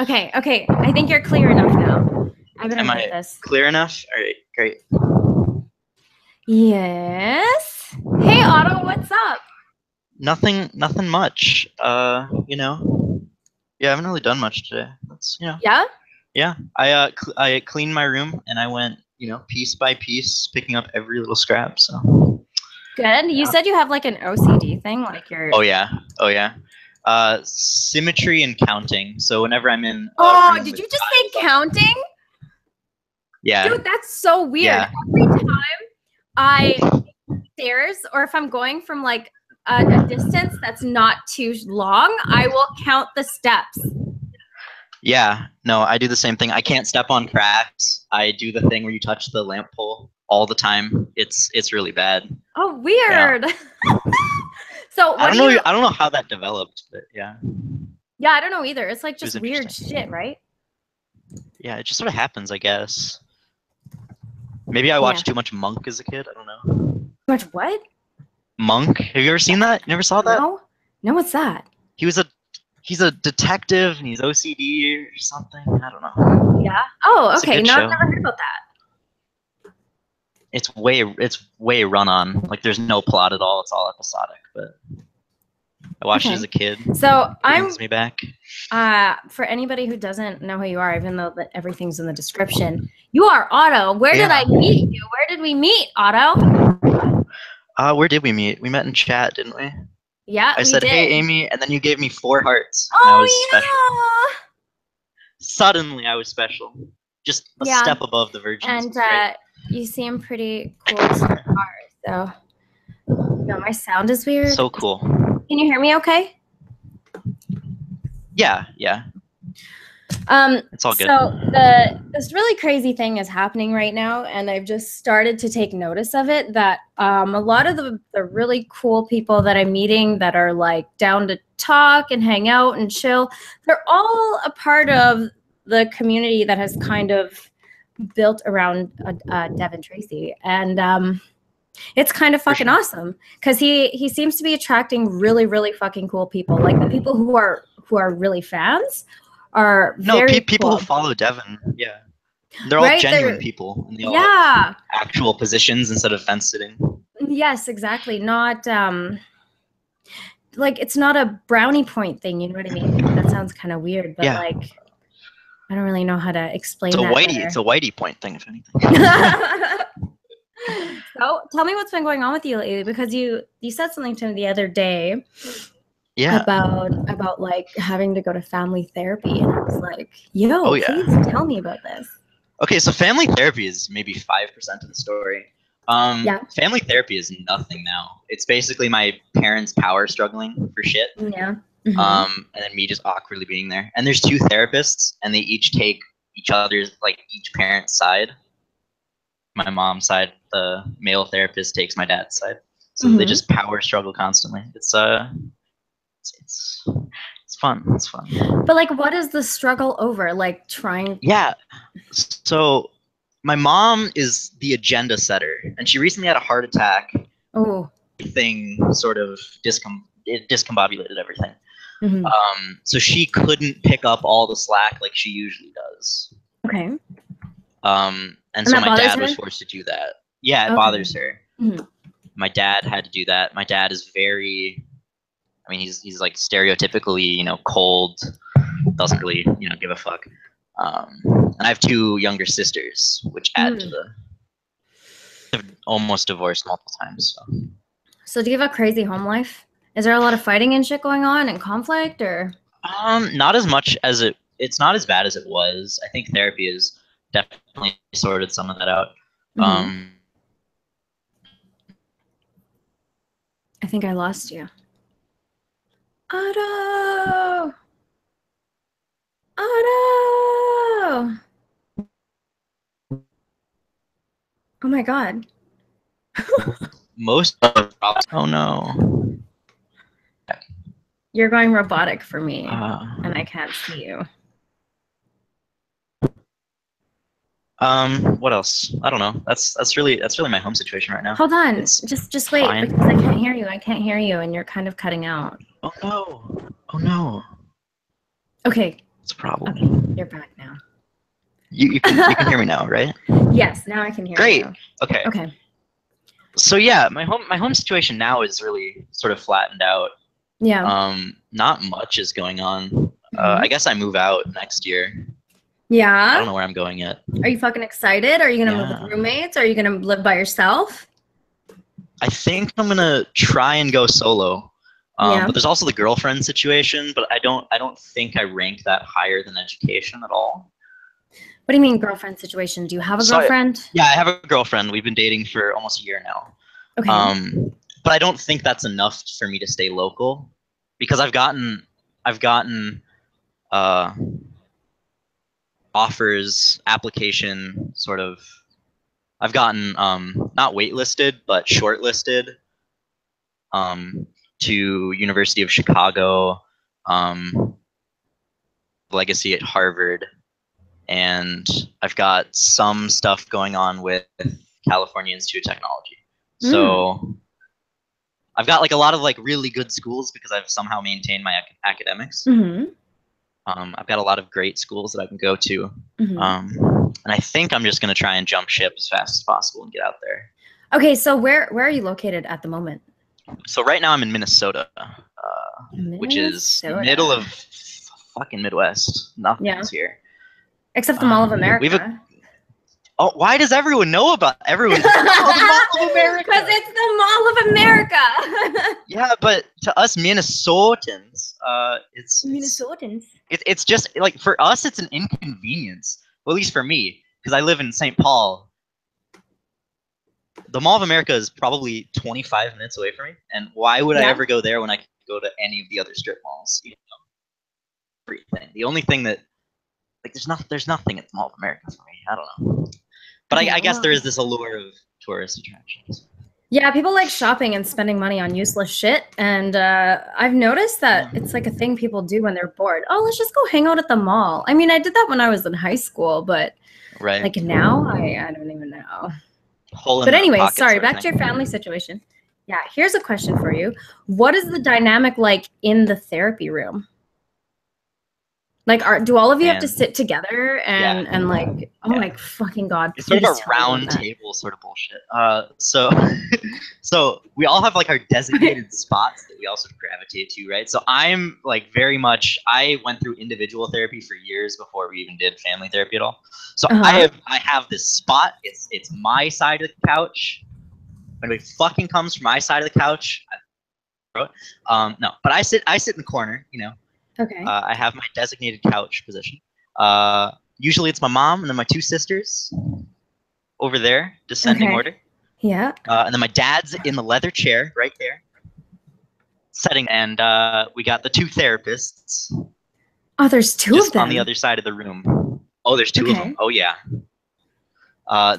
Okay, okay. I think you're clear enough now. I'm gonna Am mute I this. clear enough? All right, great. Yes. Hey, Otto, what's up? Nothing much. You know, yeah, I haven't really done much today. That's, Yeah? yeah. I cleaned my room and I went, piece by piece, picking up every little scrap. So. Good. You said you have like an OCD thing, like you're. Oh yeah, oh yeah. Symmetry and counting. So whenever I'm in a Oh, room did with you just tiles say on them, counting? yeah, Dude, that's so weird. yeah. Every time I stairs, or if I'm going from like a distance that's not too long, I will count the steps. Yeah, no, I do the same thing. I can't step on cracks. I do the thing where you touch the lamp pole all the time. It's really bad. Oh, Yeah. weird. So I what don't do know. you? I don't know how that developed, but yeah, Yeah, I don't know either. It's like it was just weird interesting. shit, right? Yeah, it just sort of happens, I guess. Maybe I Yeah. watched too much Monk as a kid. I don't know. Much what? Monk? Have you ever seen that? You never saw that? No? No, what's that? He was a he's a detective and he's OCD or something. I don't know. Yeah. Oh, It's a okay. good No, I've show. never heard about that. It's way run on. Like there's no plot at all. It's all episodic. But I watched it as a kid. So Brings me back. for anybody who doesn't know who you are, even though that everything's in the description, you are Otto. Where did I meet you? Where did we meet, Otto? Where did we meet? We met in chat, didn't we? Yeah, I we said, did. "Hey, Amy," and then you gave me 4 hearts. And I was special. Oh Suddenly, I was special. Just a step above the virgins. And you seem pretty cool so far. So, no, my sound is weird. So cool. Can you hear me okay? Yeah, yeah. It's all good. So this really crazy thing is happening right now, and I've just started to take notice of it, that a lot of the really cool people that I'm meeting that are like down to talk and hang out and chill, they're all a part of the community that has kind of built around Devin Tracy. And it's kind of fucking awesome because he seems to be attracting really, really fucking cool people. Like the people who are really fans are very people cool. who follow Devin. Yeah, they're all genuine people, and they all have actual positions instead of fence sitting. Yes, exactly. Not like it's not a brownie point thing. You know what I mean? That sounds kind of weird, but like I don't really know how to explain that. It's a whitey point thing, if anything. So tell me what's been going on with you lately, because you said something to me the other day. Yeah. About like having to go to family therapy, and I was like, yo, please tell me about this. Okay, so family therapy is maybe 5% of the story. Family therapy is nothing now. It's basically my parents power struggling for shit. Yeah. Mm-hmm. And then me just awkwardly being there. And there's 2 therapists, and they each take each other's, like, each parent's side. My mom's side, the male therapist takes my dad's side. So they just power struggle constantly. It's fun. It's fun. But like, what is the struggle over? Like trying. Yeah. So my mom is the agenda setter, and she recently had a heart attack. Oh. Thing sort of discombobulated everything. So she couldn't pick up all the slack like she usually does. Okay. And so my dad was forced to do that. Yeah, it bothers her. Mm-hmm. My dad had to do that. My dad is very, I mean, he's like stereotypically, cold, doesn't really, give a fuck. And I have 2 younger sisters, which add to the. I've almost divorced multiple times. So do you have a crazy home life? Is there a lot of fighting and shit going on and conflict, or? Not as much as it's not as bad as it was. I think therapy has definitely sorted some of that out. I think I lost you. Otto! Otto! Oh my god. Most of the problems. Oh no. You're going robotic for me, and I can't see you. What else? I don't know. That's really my home situation right now. Hold on. Just wait, because I can't hear you. I can't hear you, and you're kind of cutting out. Oh no. Oh no. Okay. It's a problem. Okay, you're back now. You can hear me now, right? Yes, now I can hear Great. you. Okay. Okay. So yeah, my home situation now is really sort of flattened out. Yeah. Not much is going on. Mhm. I guess I move out next year. I Yeah. don't know where I'm going yet. Are you fucking excited? Are you gonna move with Yeah. roommates? Are you gonna live by yourself? I think I'm gonna try and go solo. Yeah. But there's also the girlfriend situation, but I don't think I rank that higher than education at all. What do you mean girlfriend situation? Do you have a So girlfriend? yeah, I have a girlfriend. We've been dating for almost a year now. Okay. But I don't think that's enough for me to stay local because I've gotten uh, offers, application sort of. I've gotten not waitlisted but shortlisted to University of Chicago, Legacy at Harvard, and I've got some stuff going on with California Institute of Technology. So I've got like a lot of like really good schools because I've somehow maintained my academics. Mm-hmm. I've got a lot of great schools that I can go to, Mm-hmm. and I think I'm just gonna try and jump ship as fast as possible and get out there. Okay, so where are you located at the moment? So right now I'm in Minnesota, which is middle of fucking Midwest. Nothing's here. Except the Mall of America. Oh, why does everyone know about everyone? Oh, the Mall of America. Because it's the Mall of America. Yeah, but to us Minnesotans, it's just like for us, it's an inconvenience. Well, at least for me, because I live in St. Paul. The Mall of America is probably 25 minutes away from me, and why would I ever go there when I could go to any of the other strip malls? You know, everything. The only thing that like there's nothing at the Mall of America for me. I don't know, but I guess there is this allure of tourist attractions. Yeah, people like shopping and spending money on useless shit, and I've noticed that it's like a thing people do when they're bored. Oh, let's just go hang out at the mall. I mean, I did that when I was in high school, but like now, I don't even know. But anyway, sorry, back to your family situation. Yeah, here's a question for you. What is the dynamic like in the therapy room? Like, do all of you have to sit together and like, oh my fucking God. It's sort of a round table sort of bullshit. So we all have like our designated spots that we also gravitate to, right? So I'm like very much, I went through individual therapy for years before we even did family therapy at all. So I have this spot. It's my side of the couch. When anybody fucking comes from my side of the couch, no, but I sit in the corner, you know. Okay. I have my designated couch position. Usually it's my mom and then my two sisters over there, descending order. Yeah. And then my dad's in the leather chair right there, setting. And we got the two therapists. Oh, there's two of them on the other side of the room. Oh, there's two of them. Oh yeah.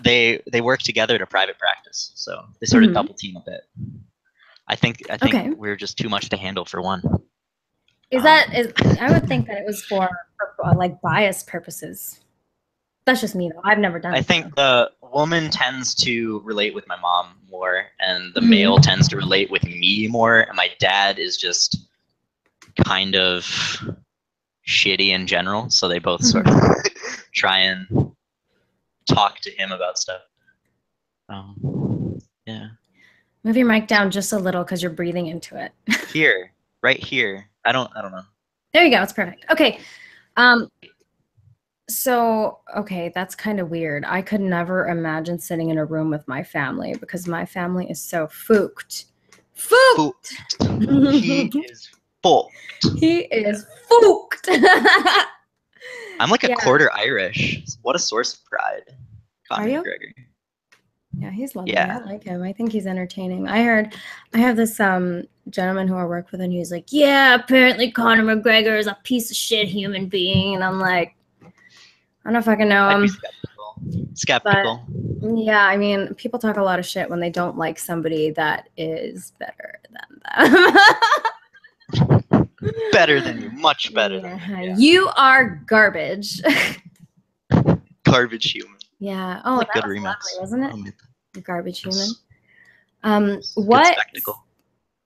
They work together to private practice, so they sort of double team a bit. I think we're just too much to handle for one. I would think that it was for like bias purposes. That's just me though. I've never done it. I think the woman tends to relate with my mom more, and the male tends to relate with me more. And my dad is just kind of shitty in general, so they both sort of try and talk to him about stuff. Yeah. Move your mic down just a little because you're breathing into it. Here, right here. I don't know. There you go. It's perfect. Okay. So, okay, that's kind of weird. I could never imagine sitting in a room with my family because my family is so fooked. Fooked! He is fooked. He is fooked! I'm like a quarter Irish. What a source of pride. Are you? McGregor. Yeah, he's lovely. I like him. I think he's entertaining. I have this gentleman who I work with, and he's like, yeah, apparently Conor McGregor is a piece of shit human being. And I'm like, I don't fucking know him. Skeptical. But, yeah, I mean, people talk a lot of shit when they don't like somebody that is better than them. Better than you. Much better than you. Yeah. You are garbage. Garbage human. Yeah. Oh, that good was remix, lovely, wasn't it? Garbage human. What? Spectacle.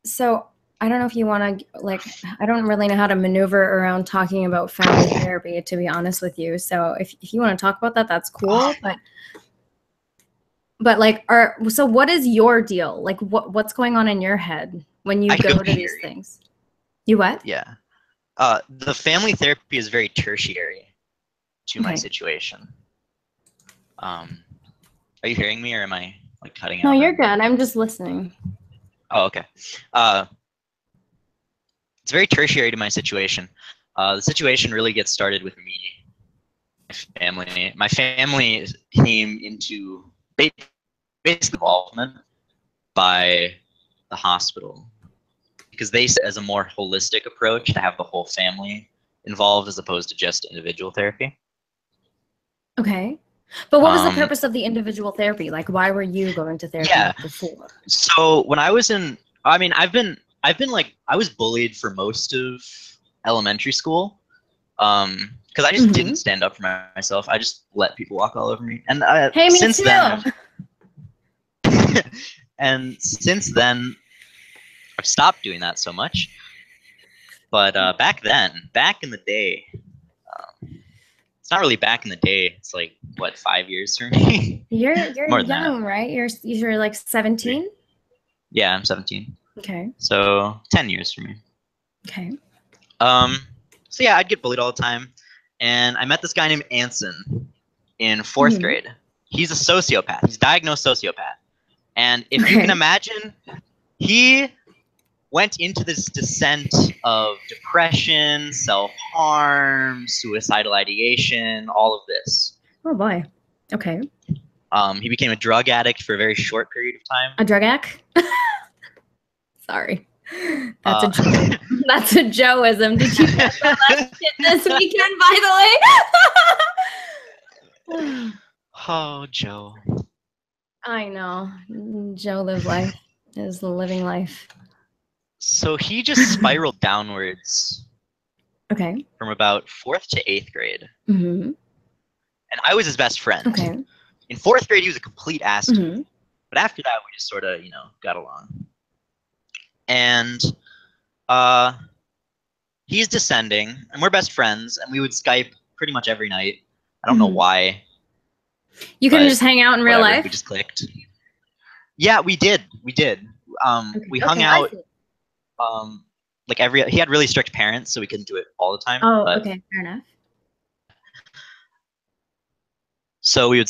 So I don't know if you want to, like, I don't really know how to maneuver around talking about family therapy, to be honest with you. So if you want to talk about that, that's cool. But like, so what is your deal? Like, what's going on in your head when you I go feel to these things? You what? Yeah. The family therapy is very tertiary to my situation. Are you hearing me, or am I like cutting No, out? you're good. I'm just listening. Oh, okay. It's very tertiary to my situation. The situation really gets started with me, my family. My family came into basic involvement by the hospital because they see it as a more holistic approach to have the whole family involved as opposed to just individual therapy. Okay. But what was the purpose of the individual therapy? Like, why were you going to therapy before? So when I was in, I mean, I've been like, I was bullied for most of elementary school. Because I just didn't stand up for myself. I just let people walk all over me. And Hey, me since too. then, I've stopped doing that so much. But back in the day, it's not really back in the day. It's like what, 5 years for me. You're More than young, that. right? You're like 17. Yeah, I'm 17. Okay. So 10 years for me. Okay. So yeah, I'd get bullied all the time, and I met this guy named Anson in 4th grade. He's a sociopath. He's a diagnosed sociopath, and if you can imagine, he went into this descent of depression, self-harm, suicidal ideation, all of this. Oh boy. Okay. He became a drug addict for a very short period of time. A drug addict? Sorry. That's a Joe. That's a Joeism. Did you get that this weekend, by the way? Oh, Joe. I know. Joe lives life. Is living life. So he just spiraled downwards. Okay. From about 4th to 8th grade. Mm-hmm. And I was his best friend. Okay. In 4th grade, he was a complete ass to me. But after that, we just sort of, got along. And he's descending, and we're best friends, and we would Skype pretty much every night. I don't know why. You couldn't just hang out in real life? We just clicked. Yeah, we did. We hung out. Like he had really strict parents, so we couldn't do it all the time. Oh, okay, fair enough. So we would,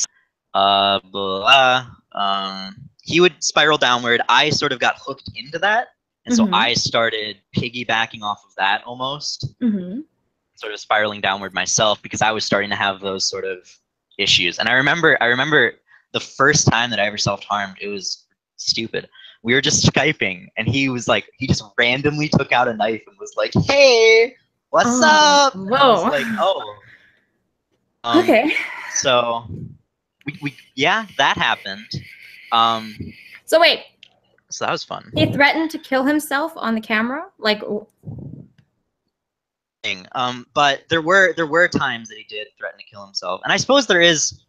he would spiral downward. I sort of got hooked into that, and so I started piggybacking off of that almost, sort of spiraling downward myself because I was starting to have those sort of issues. And I remember the first time that I ever self-harmed, it was stupid. We were just Skyping, and he just randomly took out a knife and was like, "Hey, what's up?" And I was like, "Oh." Okay. So, that happened. So wait. So that was fun. He threatened to kill himself on the camera, like. But there were times that he did threaten to kill himself, and I suppose there is.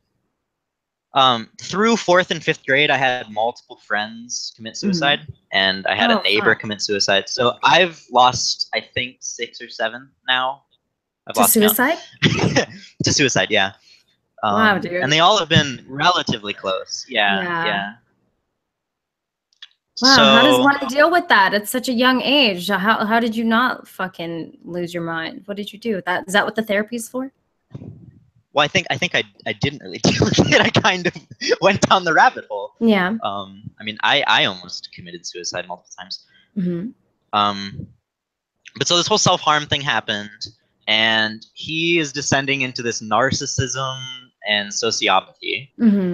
Through 4th and 5th grade, I had multiple friends commit suicide, and I had a neighbor commit suicide. So I've lost, I think, 6 or 7 now. I've lost suicide? To suicide, yeah. Wow, dude. And they all have been relatively close. Yeah. Wow, so, how does one deal with that? It's such a young age. How did you not fucking lose your mind? What did you do? Is that what the therapy's for? Well, I think I didn't really deal with it. I kind of went down the rabbit hole. Yeah. I mean, I almost committed suicide multiple times. But so this whole self-harm thing happened, and he is descending into this narcissism and sociopathy.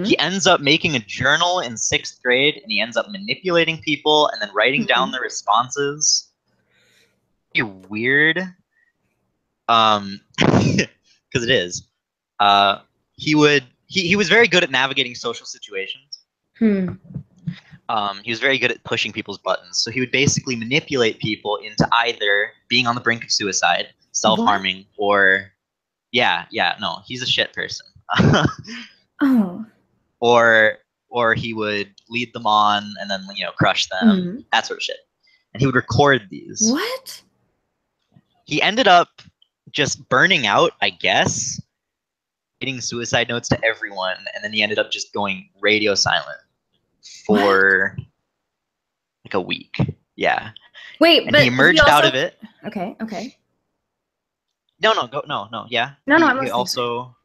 He ends up making a journal in 6th grade, and he ends up manipulating people and then writing down the responses. Pretty weird. Because it is. He was very good at navigating social situations. He was very good at pushing people's buttons. So he would basically manipulate people into either being on the brink of suicide, self-harming, or no, he's a shit person. Or he would lead them on and then crush them, that sort of shit. and he would record these. What? He ended up just burning out, I guess, writing suicide notes to everyone, and then he ended up just going radio silent for like a week. Yeah. Wait, and but he emerged also... out of it. Okay. No, yeah. No, I'm he listening. also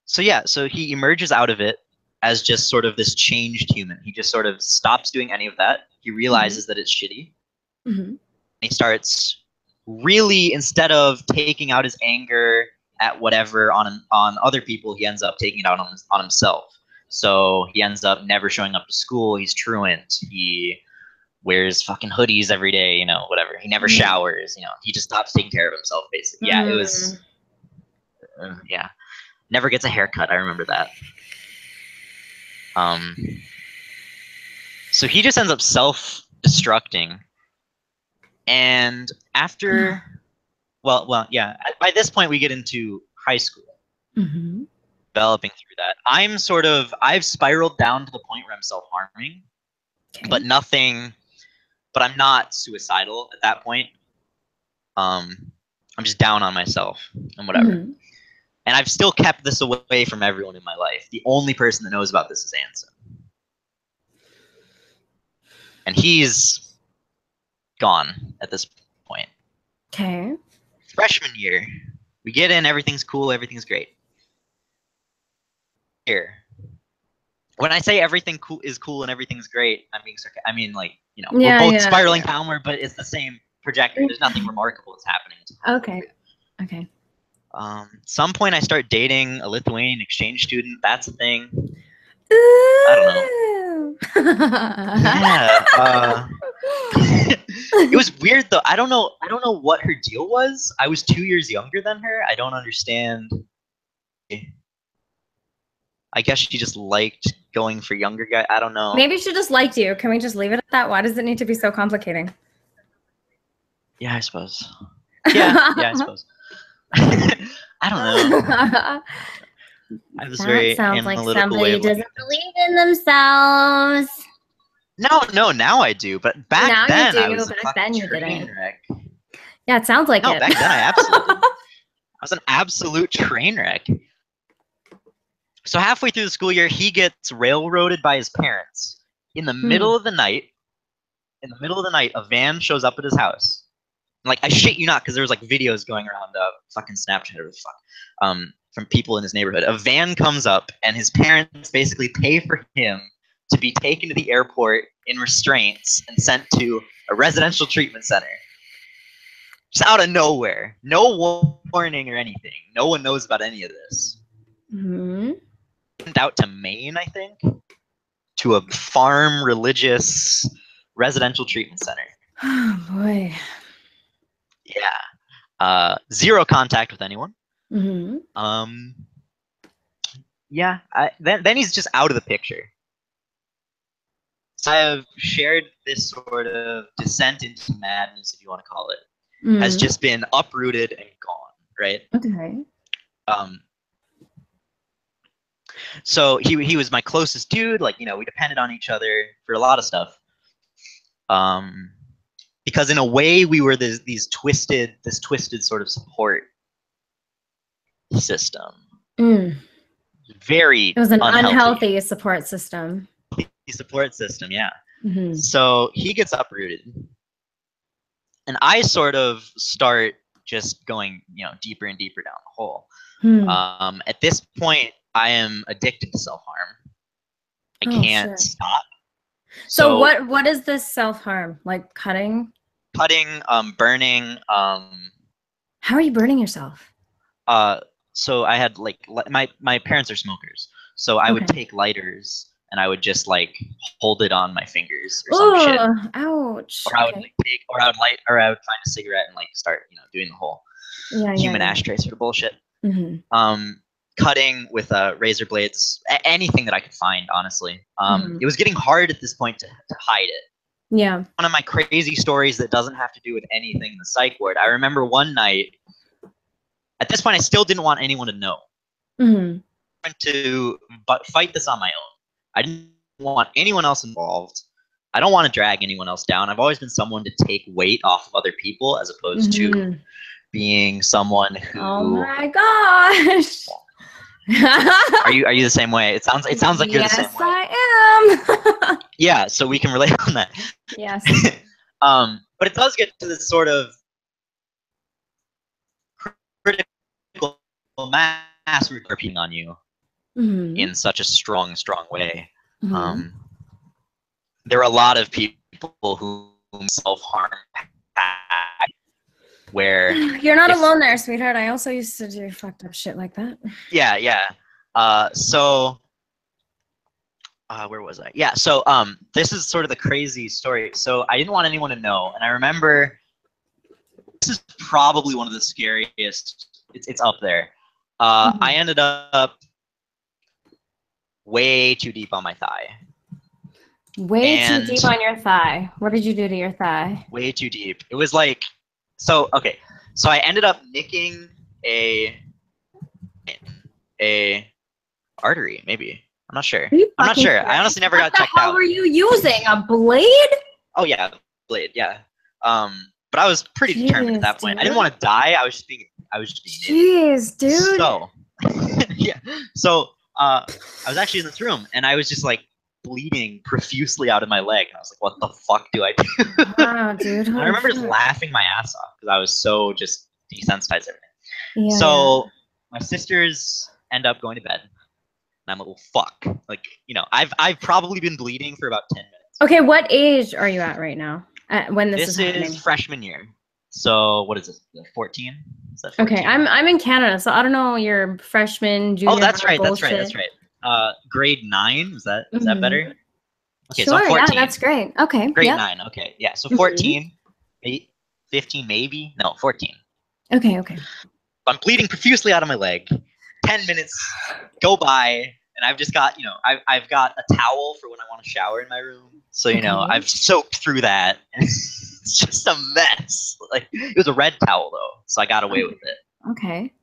so he emerges out of it as just sort of this changed human. He just sort of stops doing any of that. He realizes that it's shitty. Mm-hmm. He starts really, instead of taking out his anger at whatever on other people, he ends up taking it out on himself. So he ends up never showing up to school. He's truant. He wears fucking hoodies every day, you know, whatever. He never showers, you know. He just stops taking care of himself, basically. Yeah, it was... yeah. Never gets a haircut. I remember that. So he just ends up self-destructing. And after... Well, yeah. By this point, we get into high school. Mm-hmm. Developing through that. I've spiraled down to the point where I'm self-harming. Okay. But I'm not suicidal at that point. I'm just down on myself and whatever. Mm-hmm. And I've still kept this away from everyone in my life. The only person that knows about this is Anson. And he's gone at this point. Okay. Freshman year, we get in, everything's cool, everything's great. Here. When I say everything is cool and everything's great, I mean, like, you know, we're both spiraling downward, but it's the same trajectory. There's nothing remarkable that's happening. Okay. Some point I start dating a Lithuanian exchange student. That's a thing. I don't know. Yeah. It was weird though. I don't know what her deal was. I was 2 years younger than her. I don't understand. I guess she just liked going for younger guys. I don't know. Maybe she just liked you. Can we just leave it at that? Why does it need to be so complicating? Yeah, I suppose. Yeah, I suppose. I don't know. I was very sounds like analytical somebody who doesn't believe in themselves. No, now I do. But back then, I was back then you didn't. Wreck. Yeah, it sounds like it. No, back then I absolutely did. I was an absolute train wreck. So halfway through the school year, he gets railroaded by his parents. In the middle of the night, a van shows up at his house. Like, I shit you not, because there was like videos going around fucking Snapchat or the fuck, from people in his neighborhood. A van comes up, and his parents basically pay for him to be taken to the airport in restraints and sent to a residential treatment center. Just out of nowhere. No warning or anything. No one knows about any of this. Mm-hmm. Out to Maine, I think, to a farm religious residential treatment center. Oh boy. Yeah. Zero contact with anyone. Mm-hmm. Yeah. Then he's just out of the picture. So I have shared this sort of descent into madness, if you want to call it, has just been uprooted and gone, right? Okay. So he was my closest dude. Like, you know, we depended on each other for a lot of stuff. Because in a way we were this twisted sort of support system. Very. It was an unhealthy support system. Yeah. Mm-hmm. So he gets uprooted, and I sort of start just going, you know, deeper and deeper down the hole. At this point, I am addicted to self-harm. I can't stop. So what is this self-harm? Like cutting, burning. How are you burning yourself? So I had like my parents are smokers, so I would take lighters and I would just like hold it on my fingers or some shit. Ouch. Or I would I would find a cigarette and like start, you know, doing the whole human ashtray sort of bullshit. Mm-hmm. Cutting with razor blades, anything that I could find, honestly. It was getting hard at this point to hide it. Yeah. One of my crazy stories that doesn't have to do with anything in the psych ward. I remember one night, at this point, I still didn't want anyone to know. Mm-hmm. I went to fight this on my own. I didn't want anyone else involved. I don't want to drag anyone else down. I've always been someone to take weight off of other people as opposed to being someone who. Oh my gosh. Are you the same way? It sounds like you're the same way. Yes, I am. Yeah, so we can relate on that. Yes. But it does get to this sort of critical mass repeating on you in such a strong way. There are a lot of people who self-harm where you're not alone there, sweetheart. I also used to do fucked up shit like that. Yeah. So where was I? Yeah, so this is sort of the crazy story. So I didn't want anyone to know, and I remember this is probably one of the scariest. It's up there. I ended up way too deep on my thigh. Way too deep on your thigh. What did you do to your thigh? Way too deep. It was like, so I ended up nicking a artery, maybe. I'm not sure. I honestly never got checked out. What the hell were you using? A blade? Oh yeah, blade. Yeah. But I was pretty determined at that point. Dude. I didn't want to die. I was just being. Jeez, dude. So, yeah. So I was actually in this room, and I was just like bleeding profusely out of my leg, and I was like, "What the fuck do I do?" Wow, dude. I remember just laughing my ass off because I was so just desensitized to everything. Yeah, so my sisters end up going to bed. And I'm like, well, fuck. Like, you know, I've probably been bleeding for about 10 minutes. Okay, what age are you at right now? When this is happening? This is freshman year. So what is this? 14? Is that 14? Okay, I'm in Canada, so I don't know your freshman, junior. Oh, that's right. Grade 9. Is that better? Okay, sure, so I'm 14. Yeah, that's great. Okay. Grade 9. Okay, yeah. So 14, 15 maybe. No, 14. Okay. I'm bleeding profusely out of my leg. 10 minutes go by, and I've just got, I've got a towel for when I want to shower in my room. So, I've soaked through that, and it's just a mess. Like, it was a red towel, though, so I got away with it. Okay.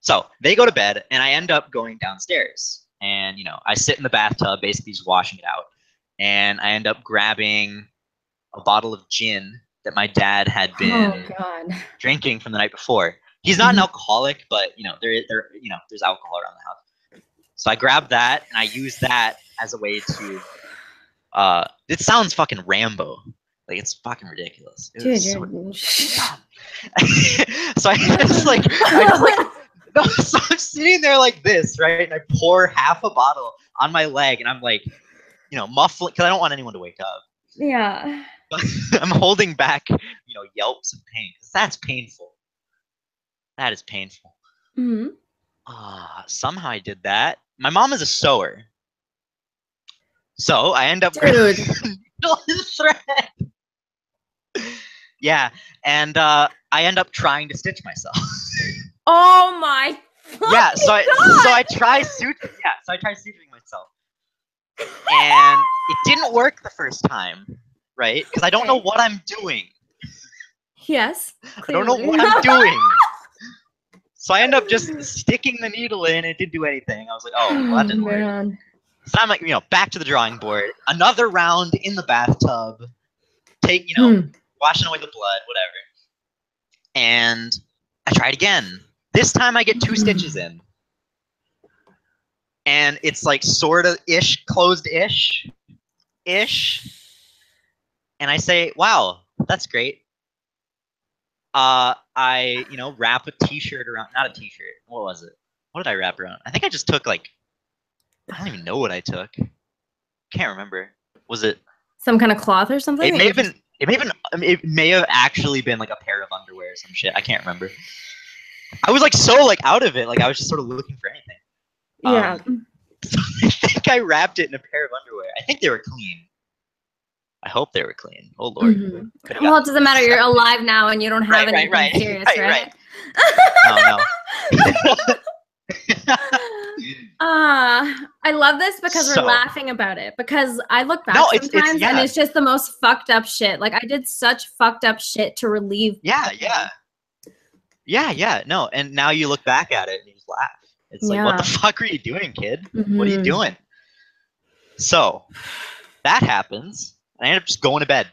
So they go to bed, and I end up going downstairs. And, I sit in the bathtub, basically just washing it out. And I end up grabbing a bottle of gin that my dad had been drinking from the night before. He's not an alcoholic, but there's alcohol around the house. So I grabbed that and I used that as a way to. It sounds fucking Rambo, like it's fucking ridiculous. Dude, so I just like, no, so I'm sitting there like this, right? And I pour half a bottle on my leg, and I'm like, muffling because I don't want anyone to wake up. Yeah. But I'm holding back, yelps of pain. That's painful. That is painful. Somehow I did that. My mom is a sewer. So I end up Dude. thread. Yeah, and I end up trying to stitch myself. Oh my yeah, so I try suturing myself. And it didn't work the first time, right? Because I don't know what I'm doing. Yes. Clearly. I don't know what I'm doing. So I end up just sticking the needle in, and it didn't do anything. I was like, oh, well, that didn't work. So I'm like, back to the drawing board. Another round in the bathtub. Washing away the blood, whatever. And I tried again. This time I get 2 stitches in. And it's like sort of closed-ish. And I say, wow, that's great. I wrap a t-shirt around, not a t-shirt. What was it? What did I wrap around? I think I just took I don't even know what I took. Can't remember. Was it some kind of cloth or something? It may have actually been like a pair of underwear or some shit. I can't remember. I was so out of it. I was just sort of looking for anything. Yeah. So I think I wrapped it in a pair of underwear. I think they were clean. I hope they were clean. Oh Lord. Well, it doesn't matter. You're alive now, and you don't have anything serious, right? No. I love this because we're laughing about it. Because I look back sometimes, and it's just the most fucked up shit. Like, I did such fucked up shit to relieve. Yeah. No, and now you look back at it and you just laugh. It's like, what the fuck are you doing, kid? What are you doing? So, that happens. And I end up just going to bed.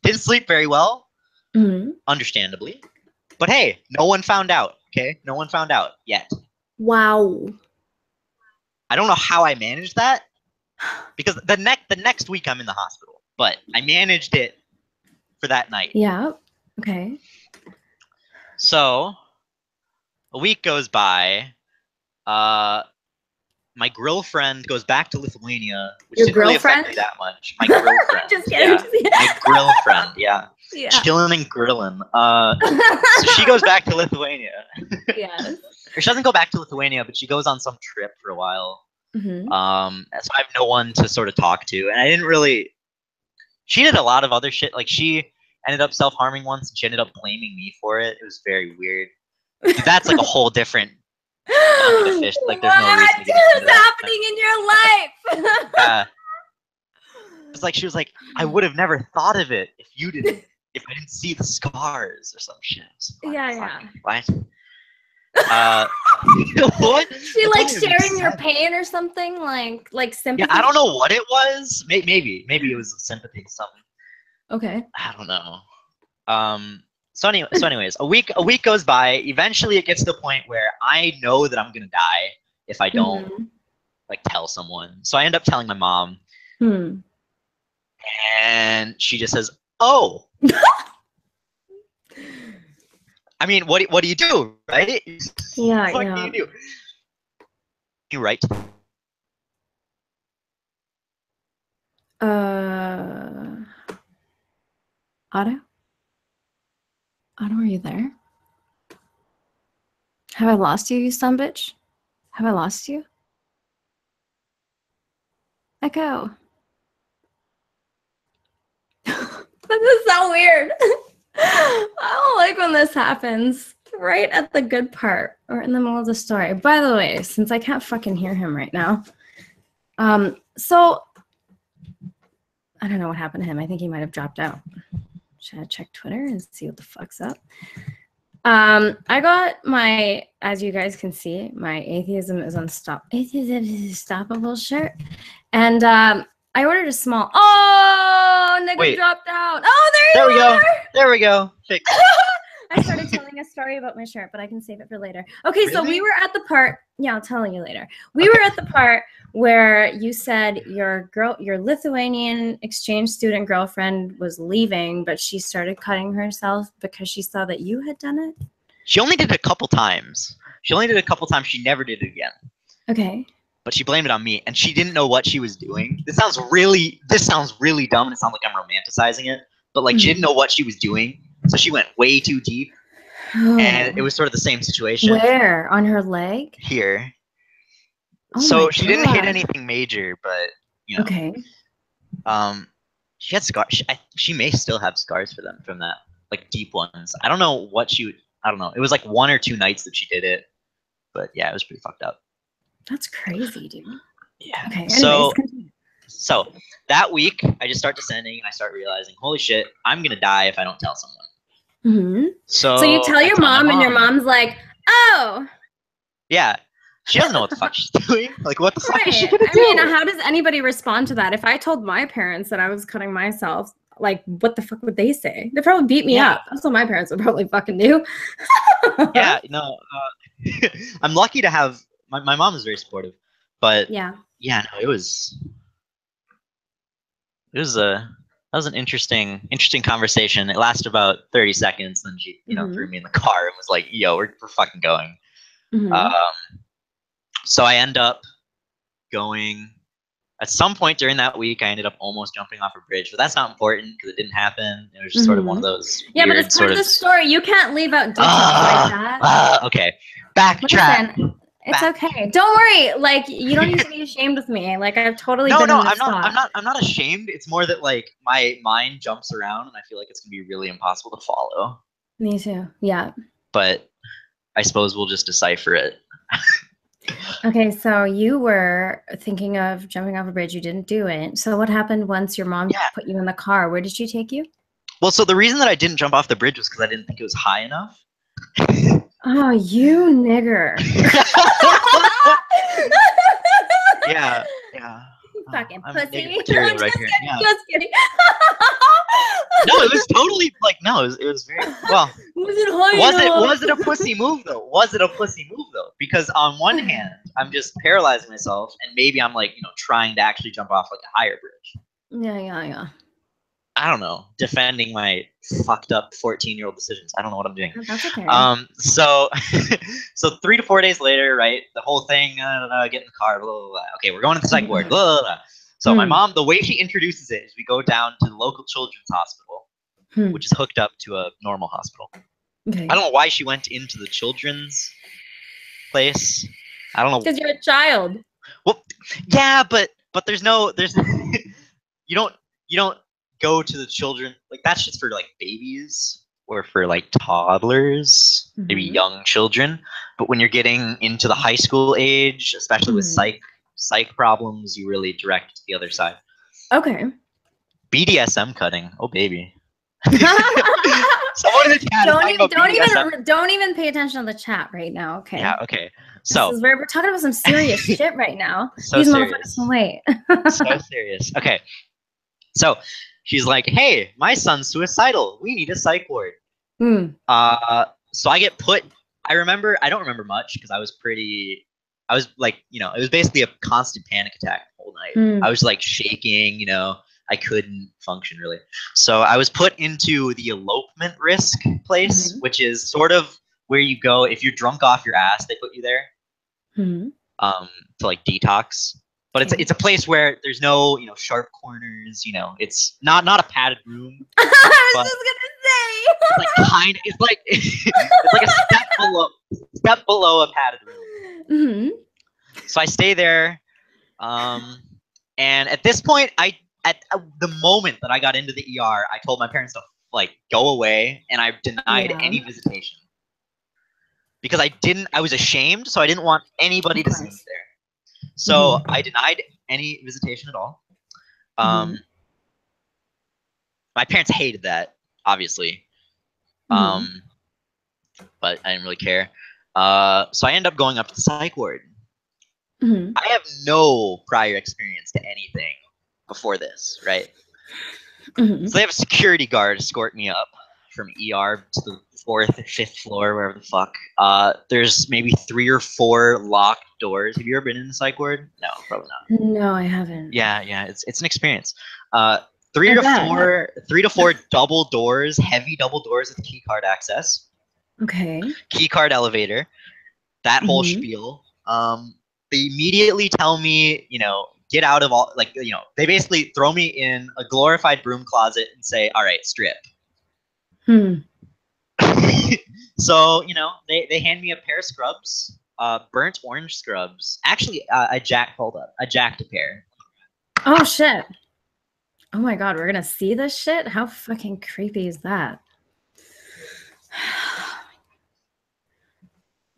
Didn't sleep very well, understandably. But hey, no one found out, okay? No one found out yet. Wow. I don't know how I managed that, because the next week I'm in the hospital. But I managed it for that night. Yeah. Okay. So a week goes by. My girlfriend goes back to Lithuania, which Your didn't really girlfriend? affect me that much. My girlfriend. Just kidding. Yeah. My girlfriend, yeah. Yeah. Chilling and grilling. So she goes back to Lithuania. Yes. Or she doesn't go back to Lithuania, but she goes on some trip for a while. Mm-hmm. So I have no one to sort of talk to. And I didn't really... She did a lot of other shit. Like, she ended up self-harming once, and she ended up blaming me for it. It was very weird. That's like a whole different bucket of fish. Like, there's no reason to get into that. What's happening in your life? Yeah. It's like, she was like, I would have never thought of it if I didn't see the scars or some shit. Like, Yeah. What? What? She like sharing your pain or something, like sympathy. Yeah, I don't know what it was. Maybe it was sympathy, something. Okay. I don't know. So anyways, a week goes by. Eventually, it gets to the point where I know that I'm gonna die if I don't like tell someone. So I end up telling my mom, and she just says, "Oh." I mean, what do you do, right? Yeah, What do you do? You write. Otto? Otto, are you there? Have I lost you, you son bitch? Have I lost you? Echo. This is so weird. I don't like when this happens. Right at the good part or in the middle of the story. By the way, since I can't fucking hear him right now, so I don't know what happened to him. I think he might have dropped out. Should I check Twitter and see what the fuck's up? I got my, as you guys can see, my atheism is unstoppable shirt, and I ordered a small. Oh, nigga dropped out. Oh, there you are. There we go. Fixed. I started telling a story about my shirt, but I can save it for later. Okay, really? So we were at the part. Yeah, I'll tell you later. We were at the part where you said your Lithuanian exchange student girlfriend was leaving, but she started cutting herself because she saw that you had done it. She only did it a couple times. She never did it again. Okay. But she blamed it on me, and she didn't know what she was doing. This sounds really dumb, and it sounds like I'm romanticizing it. But like, she didn't know what she was doing. So she went way too deep, and it was sort of the same situation. Where? On her leg? Here. Oh, so she didn't hit anything major, but you know. Okay. She had scars. She may still have scars from that, like deep ones. I don't know what I don't know. It was like 1 or 2 nights that she did it, but yeah, it was pretty fucked up. That's crazy, dude. Yeah. Okay. Anyways, so that week, I just start descending, and I start realizing, holy shit, I'm gonna die if I don't tell someone. So you tell your mom, and your mom's like, "Oh." Yeah, she doesn't know what the fuck she's doing. Like, what the fuck is she gonna do? I mean, how does anybody respond to that? If I told my parents that I was cutting myself, like, what the fuck would they say? They'd probably beat me up. That's what my parents would probably fucking do. Yeah, no, I'm lucky to have my mom is very supportive, but no, it was that was an interesting conversation. It lasted about 30 seconds. Then she, threw me in the car and was like, "Yo, we're fucking going." So I end up going. At some point during that week, I ended up almost jumping off a bridge, but that's not important because it didn't happen. It was just sort of one of those. Yeah, but it's part of the story. You can't leave out details like that. Okay, backtrack. Listen, it's okay. Don't worry. Like, you don't need to be ashamed with me. Like, I've totally been in this spot. I'm not ashamed. It's more that like my mind jumps around, and I feel like it's gonna be really impossible to follow. Me too. Yeah. But I suppose we'll just decipher it. Okay, so you were thinking of jumping off a bridge. You didn't do it. So what happened once your mom put you in the car? Where did she take you? Well, so the reason that I didn't jump off the bridge was because I didn't think it was high enough. Oh, you nigger. Yeah. You fucking I'm pussy. negative material Just right kidding, here. Yeah. just kidding. No, it was totally like no, it was very well. Was it high Was it a pussy move though? Was it a pussy move though? Because on one hand, I'm just paralyzing myself, and maybe I'm like trying to actually jump off like a higher bridge. Yeah. I don't know, defending my fucked up 14-year-old decisions. I don't know what I'm doing. That's okay. So, so 3 to 4 days later, right? The whole thing, get in the car, blah, blah, blah. Okay, we're going to the psych ward, blah, blah, blah. So my mom, the way she introduces it is we go down to the local children's hospital, which is hooked up to a normal hospital. Okay. I don't know why she went into the children's place. I don't know. Because you're a child. Well, yeah, but there's you don't go to the children, like that's just for like babies or for like toddlers, maybe young children. But when you're getting into the high school age, especially with psych problems, you really direct to the other side. Okay. BDSM cutting. Oh baby. Someone in the chat don't even pay attention to the chat right now. Okay. Yeah. Okay. So we're talking about some serious shit right now. So These serious. Motherfuckers can wait. So serious. Okay. So she's like, "Hey, my son's suicidal. We need a psych ward." So I get put. I don't remember much because I was like, it was basically a constant panic attack the whole night. I was like shaking, I couldn't function really. So I was put into the elopement risk place, which is sort of where you go if you're drunk off your ass. They put you there to like detox. But it's a place where there's no sharp corners. It's not a padded room. I was just gonna say. It's like it's like a step below a padded room. So I stay there, and at this point, at the moment that I got into the ER, I told my parents to like go away, and I denied any visitation because I was ashamed, so I didn't want anybody to see me there. So I denied any visitation at all. My parents hated that, obviously, but I didn't really care. So I ended up going up to the psych ward. I have no prior experience to anything before this, right? So they have a security guard escort me up from ER to the 4th or 5th floor, wherever the fuck. There's maybe 3 or 4 locked doors. Have you ever been in the psych ward? No, probably not. No, I haven't. Yeah, it's an experience. 3 to 4 double doors, heavy double doors with key card access. Okay. Key card elevator. That whole spiel. They immediately tell me, get out of all, like, they basically throw me in a glorified broom closet and say, all right, strip. So, they hand me a pair of scrubs, burnt orange scrubs. Actually, I jacked a pair. Oh, shit. Oh my God, we're gonna see this shit? How fucking creepy is that?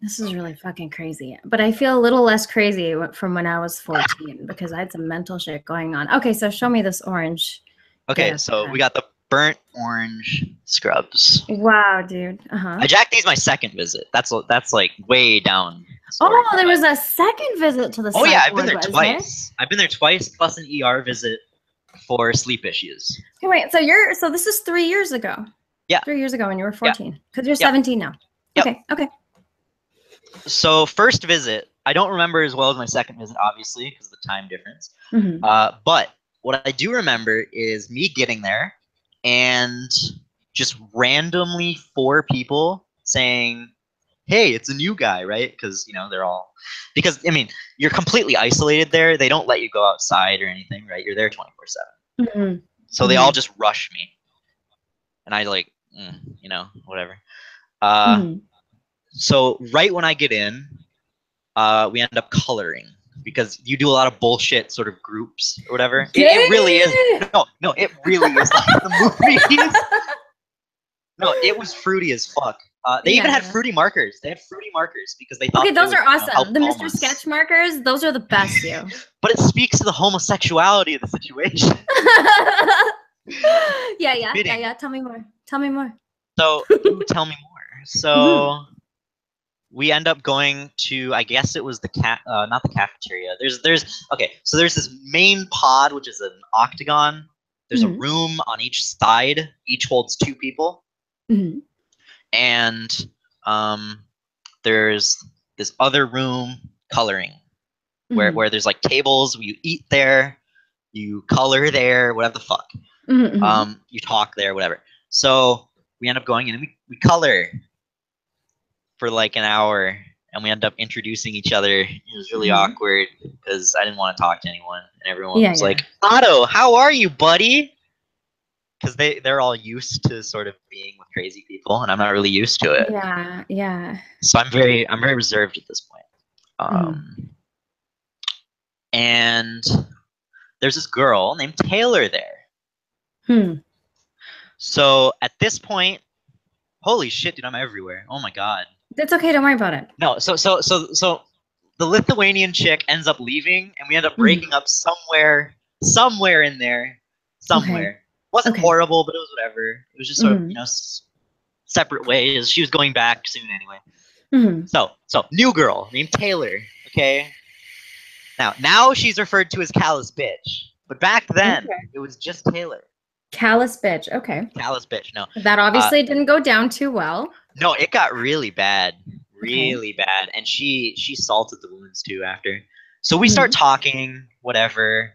This is really fucking crazy. But I feel a little less crazy from when I was 14 because I had some mental shit going on. Okay, so show me this orange. Okay, so we got the burnt orange scrubs. Wow, dude. I jacked these my second visit. That's like way down. Oh, there was a second visit to the psych yeah, I've been ward, there twice. I've been there twice plus an ER visit for sleep issues. Okay, wait. So this is 3 years ago. Yeah. 3 years ago when you were 14. Because you're 17 now. Yep. Okay. So first visit, I don't remember as well as my second visit, obviously, because of the time difference. But what I do remember is me getting there and just randomly 4 people saying, hey, it's a new guy, right? Because, you're completely isolated there. They don't let you go outside or anything, right? You're there 24/7. So they all just rush me. And I like, whatever. So right when I get in, we end up coloring because you do a lot of bullshit sort of groups or whatever. It really is. No, it really is like the movies. No, it was fruity as fuck. They even had fruity markers. They had fruity markers because they thought. Okay, those are awesome. The Mr. Sketch markers, those are the best, you. But it speaks to the homosexuality of the situation. Yeah. Tell me more. So, tell me more. So, we end up going to, I guess it was the not the cafeteria. Okay, so there's this main pod, which is an octagon. There's a room on each side. Each holds 2 people. And there's this other room coloring where there's like tables. You eat there, you color there, whatever the fuck. You talk there, whatever. So we end up going in and we color for like an hour, and we end up introducing each other. It was really awkward because I didn't want to talk to anyone, and everyone was like, "Otto, how are you, buddy?" Because they're all used to sort of being with crazy people, and I'm not really used to it. Yeah. So I'm very reserved at this point. And there's this girl named Taylor there. So at this point, holy shit, dude, I'm everywhere. Oh my god. That's okay. Don't worry about it. No, so the Lithuanian chick ends up leaving, and we end up breaking up somewhere in there, somewhere. Okay. Wasn't horrible, but it was whatever. It was just sort of, separate ways. She was going back soon anyway. So new girl named Taylor. Okay. Now she's referred to as Callous Bitch, but back then it was just Taylor. Callous Bitch. Okay. Callous Bitch. No. That obviously didn't go down too well. No, it got really bad. Really bad. And she salted the wounds too after. So we start talking, whatever.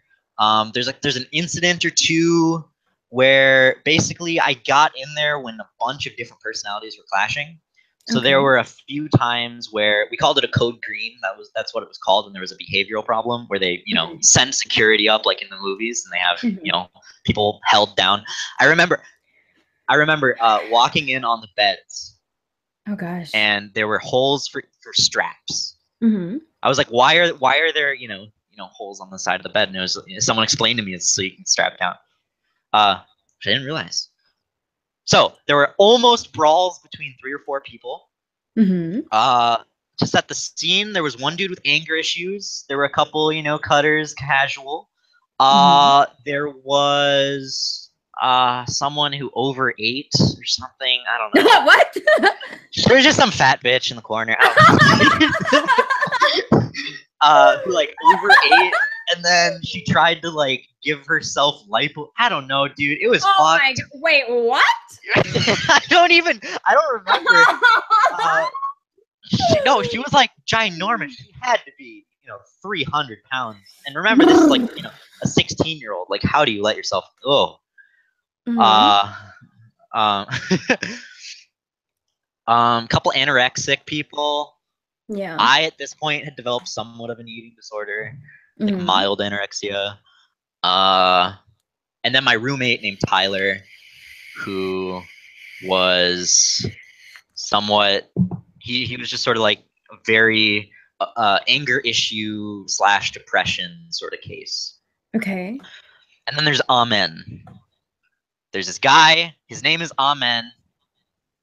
There's an incident or two where basically I got in there when a bunch of different personalities were clashing. So there were a few times where we called it a code green. That's what it was called, and there was a behavioral problem where they, send security up like in the movies, and they have, people held down. I remember walking in on the beds. Oh gosh. And there were holes for straps. I was like, why are there holes on the side of the bed? And it was someone explained to me it's so you can strap down. Which I didn't realize. So there were almost brawls between 3 or 4 people. Just at the scene, there was one dude with anger issues. There were a couple, cutters, casual. There was someone who overate or something. I don't know. What? There was just some fat bitch in the corner. Who like overate, and then she tried to like give herself lipo. I don't know, dude. It was fucked. My God. Wait, what? I don't remember. She was like ginormous. She had to be, 300 pounds. And remember, this is like, a 16-year-old. Like, how do you let yourself go? Couple anorexic people. Yeah. I, at this point, had developed somewhat of an eating disorder, like mild anorexia. And then my roommate named Tyler, who was somewhat, he was just sort of like a very anger issue / depression sort of case. Okay. And then there's Amen. There's this guy, his name is Amen,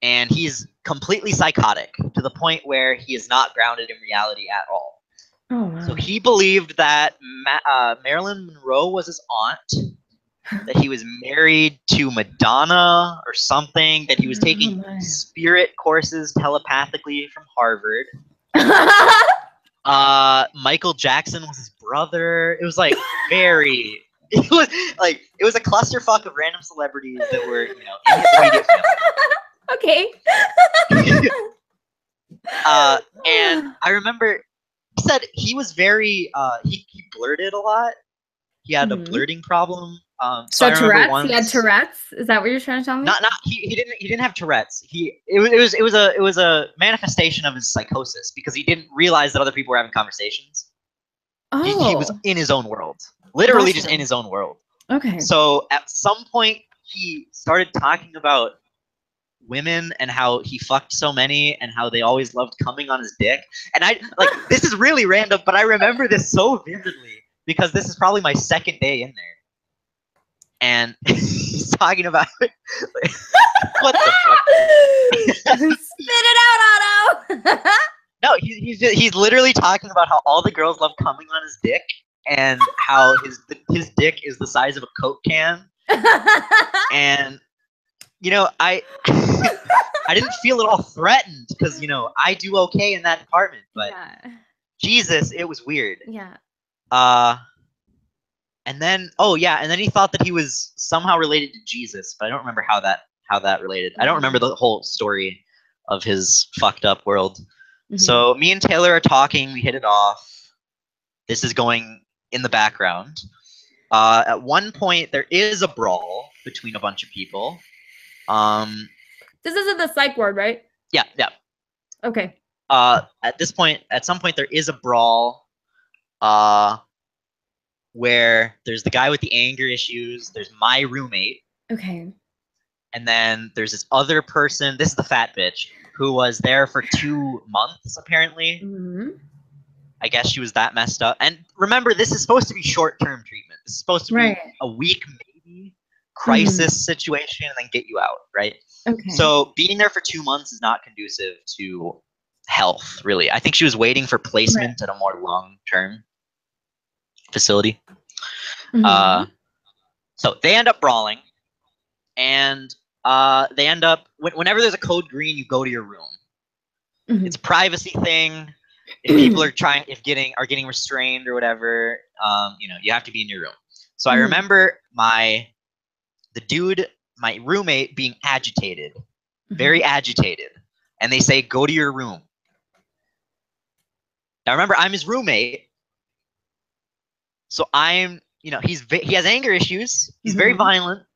and he's completely psychotic to the point where he is not grounded in reality at all. Oh, wow. So he believed that Marilyn Monroe was his aunt, that he was married to Madonna or something, that he was taking spirit courses telepathically from Harvard. Michael Jackson was his brother. It was like very... It was a clusterfuck of random celebrities that were, in his immediate family. Okay. And I remember he said he was very he blurted a lot. He had a blurting problem. So Tourette's. He had Tourette's. Is that what you're trying to tell me? Not he didn't have Tourette's. It was a manifestation of his psychosis because he didn't realize that other people were having conversations. Oh. He was in his own world. Literally just in his own world. Okay. So at some point he started talking about women and how he fucked so many and how they always loved coming on his dick. And I this is really random, but I remember this so vividly because this is probably my second day in there. And he's talking about it. What the fuck? Spit it out, Otto. No, he's literally talking about how all the girls love coming on his dick and how his dick is the size of a Coke can. And I I didn't feel at all threatened because, you know, I do okay in that department. But Jesus, it was weird. Yeah. And then, oh yeah, and then he thought that he was somehow related to Jesus, but I don't remember how that related. I don't remember the whole story of his fucked up world. So me and Taylor are talking. We hit it off. This is going in the background. At one point, there is a brawl between a bunch of people. This isn't the psych ward, right? Yeah. Okay. At some point, there is a brawl. Where there's the guy with the anger issues. There's my roommate. Okay. And then there's this other person. This is the fat bitch who was there for 2 months, apparently. I guess she was that messed up. And remember, this is supposed to be short-term treatment. This is supposed to be a week, maybe, crisis situation, and then get you out, right? Okay. So being there for 2 months is not conducive to health, really. I think she was waiting for placement at a more long-term facility. So they end up brawling, and they end up whenever there's a code green, you go to your room. It's a privacy thing. If people are getting restrained or whatever, you know, you have to be in your room. So I remember my roommate being agitated, very agitated, and they say, "Go to your room." Now remember, I'm his roommate. So I'm, you know, he has anger issues. He's very violent,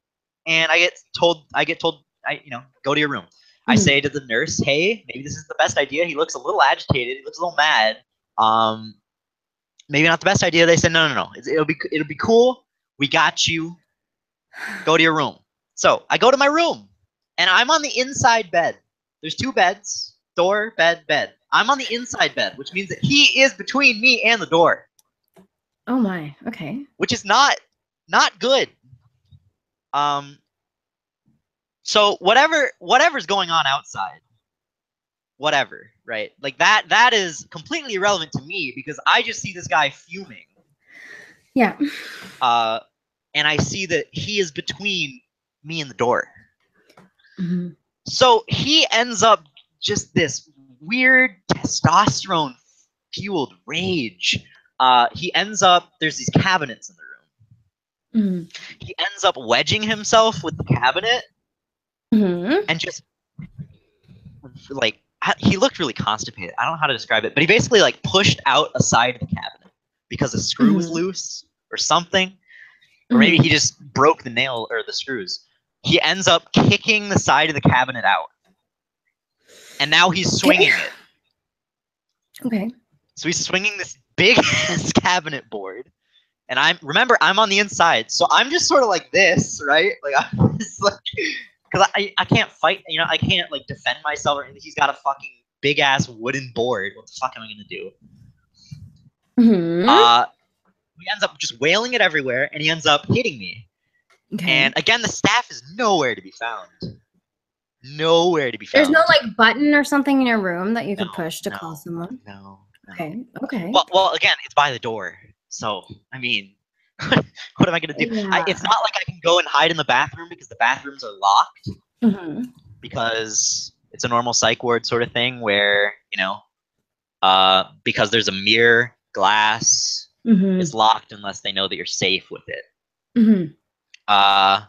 and I get told, you know, go to your room. I say to the nurse, "Hey, maybe this is the best idea. He looks a little agitated. He looks a little mad. Maybe not the best idea." They said, "No. It'll be cool. We got you. Go to your room." So I go to my room, and I'm on the inside bed. There's 2 beds: door, bed, bed. I'm on the inside bed, which means that he is between me and the door. Oh my, okay. Which is not good. So whatever's going on outside, whatever, right? Like that is completely irrelevant to me because I just see this guy fuming. Yeah. And I see that he is between me and the door. So he ends up just this weird testosterone fueled rage. He ends up, there's these cabinets in the room. He ends up wedging himself with the cabinet and just like, he looked really constipated. I don't know how to describe it, but he basically like pushed out a side of the cabinet because a screw was loose or something, or maybe he just broke the nail or the screws. He ends up kicking the side of the cabinet out, and now he's swinging it. Okay. So he's swinging this big ass cabinet board, and I'm on the inside, so I'm just sort of like this, right? Like I'm just like, because I can't fight, you know, I can't like defend myself or anything. He's got a fucking big ass wooden board. What the fuck am I gonna do? He ends up just wailing it everywhere, and he ends up hitting me. And again, the staff is nowhere to be found. Nowhere to be found. There's no like button or something in your room that you could push to call someone? No. Okay. Well, again, it's by the door. So, I mean, what am I going to do? Yeah. It's not like I can go and hide in the bathroom because the bathrooms are locked. Because it's a normal psych ward sort of thing where, you know, because there's a mirror, glass, it's locked unless they know that you're safe with it. Oh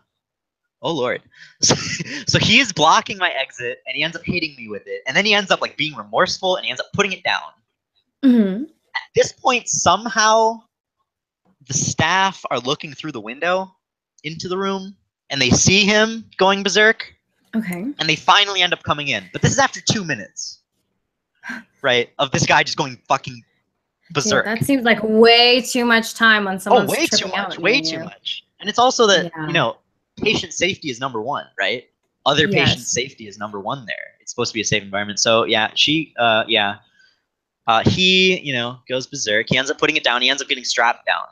Lord. So he is blocking my exit, and he ends up hitting me with it, and then he ends up like being remorseful, and he ends up putting it down. At this point, somehow the staff are looking through the window into the room, and they see him going berserk. And they finally end up coming in, but this is after 2 minutes, right, of this guy just going fucking berserk. Dude, that seems like way too much time when someone's way too much. And it's also that, you know, patient safety is number 1, right? Other patient safety is number 1 there. It's supposed to be a safe environment. So yeah, he, you know, goes berserk. He ends up putting it down. He ends up getting strapped down.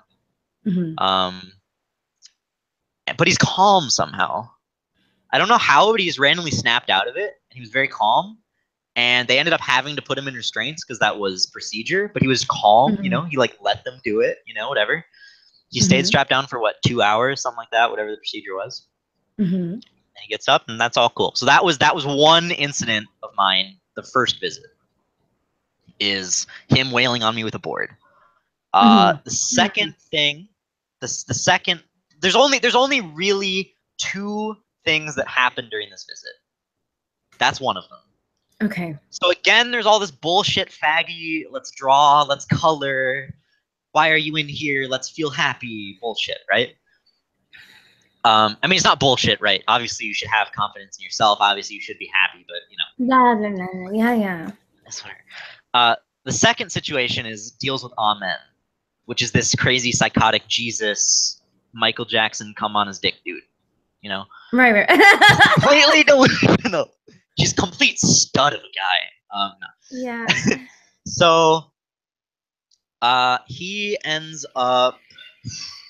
But he's calm somehow. I don't know how, but he just randomly snapped out of it. And he was very calm. And they ended up having to put him in restraints because that was procedure. But he was calm, you know. He like let them do it, you know, whatever. He stayed strapped down for what, 2 hours, something like that, whatever the procedure was. And And he gets up, and that's all cool. So that was one incident of mine. The first visit is him wailing on me with a board. The second thing, the second, there's only really two things that happened during this visit. That's one of them. Okay. So again, there's all this bullshit faggy, let's draw, let's color, why are you in here, let's feel happy bullshit, right? I mean, it's not bullshit, right? Obviously, you should have confidence in yourself. Obviously, you should be happy, but, you know. Yeah. That's whatever. The second situation deals with Amen, which is this crazy psychotic Jesus, Michael Jackson, come on his dick dude, you know? Right. Completely delusional. Just complete stud of a guy. No. Yeah. So, he ends up.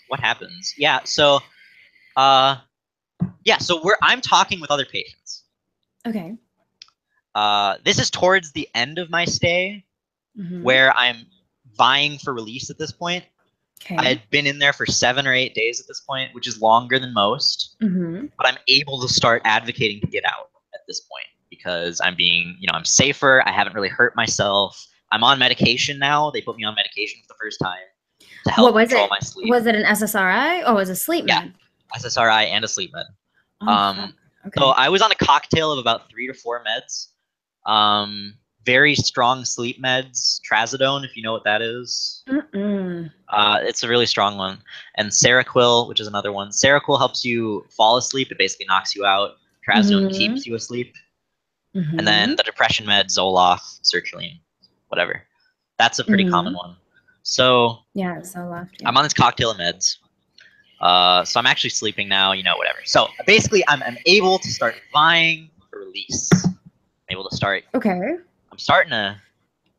What happens? Yeah. So, So I'm talking with other patients. Okay. This is towards the end of my stay, where I'm vying for release at this point. Okay. I had been in there for 7 or 8 days at this point, which is longer than most. But I'm able to start advocating to get out at this point because I'm being, I'm safer. I haven't really hurt myself. I'm on medication now. They put me on medication for the first time to help control my sleep. Was it an SSRI or was it a sleep med? Yeah, SSRI and a sleep med. Okay. So I was on a cocktail of about 3 to 4 meds. Very strong sleep meds, trazodone, if you know what that is. It's a really strong one. And Seroquel, which is another one. Seroquel helps you fall asleep. It basically knocks you out. Trazodone keeps you asleep. And then the depression med, Zoloft, sertraline, whatever. That's a pretty common one. So yeah, Zoloft. Yeah. I'm on this cocktail of meds. So I'm actually sleeping now, whatever. So basically, I'm able to start vying for release. I'm able to start. Okay. I'm starting to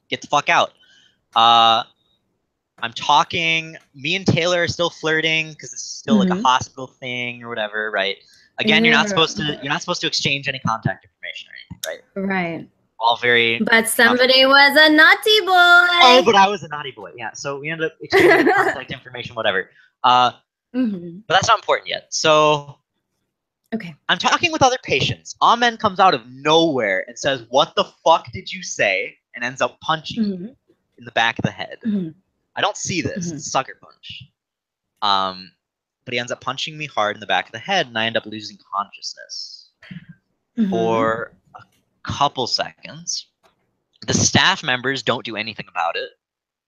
get the fuck out. I'm talking. Me and Taylor are still flirting because it's still like a hospital thing or whatever, right? Again, you're not supposed to exchange any contact information or anything, right? Right. All very. But somebody was a naughty boy. Oh, but I was a naughty boy. Yeah. So we ended up exchanging contact information, whatever. But that's not important yet. So. Okay. I'm talking with other patients. Amen comes out of nowhere and says, "What the fuck did you say?" and ends up punching me in the back of the head. I don't see this. It's a sucker punch. But he ends up punching me hard in the back of the head, and I end up losing consciousness for a couple seconds. The staff members don't do anything about it.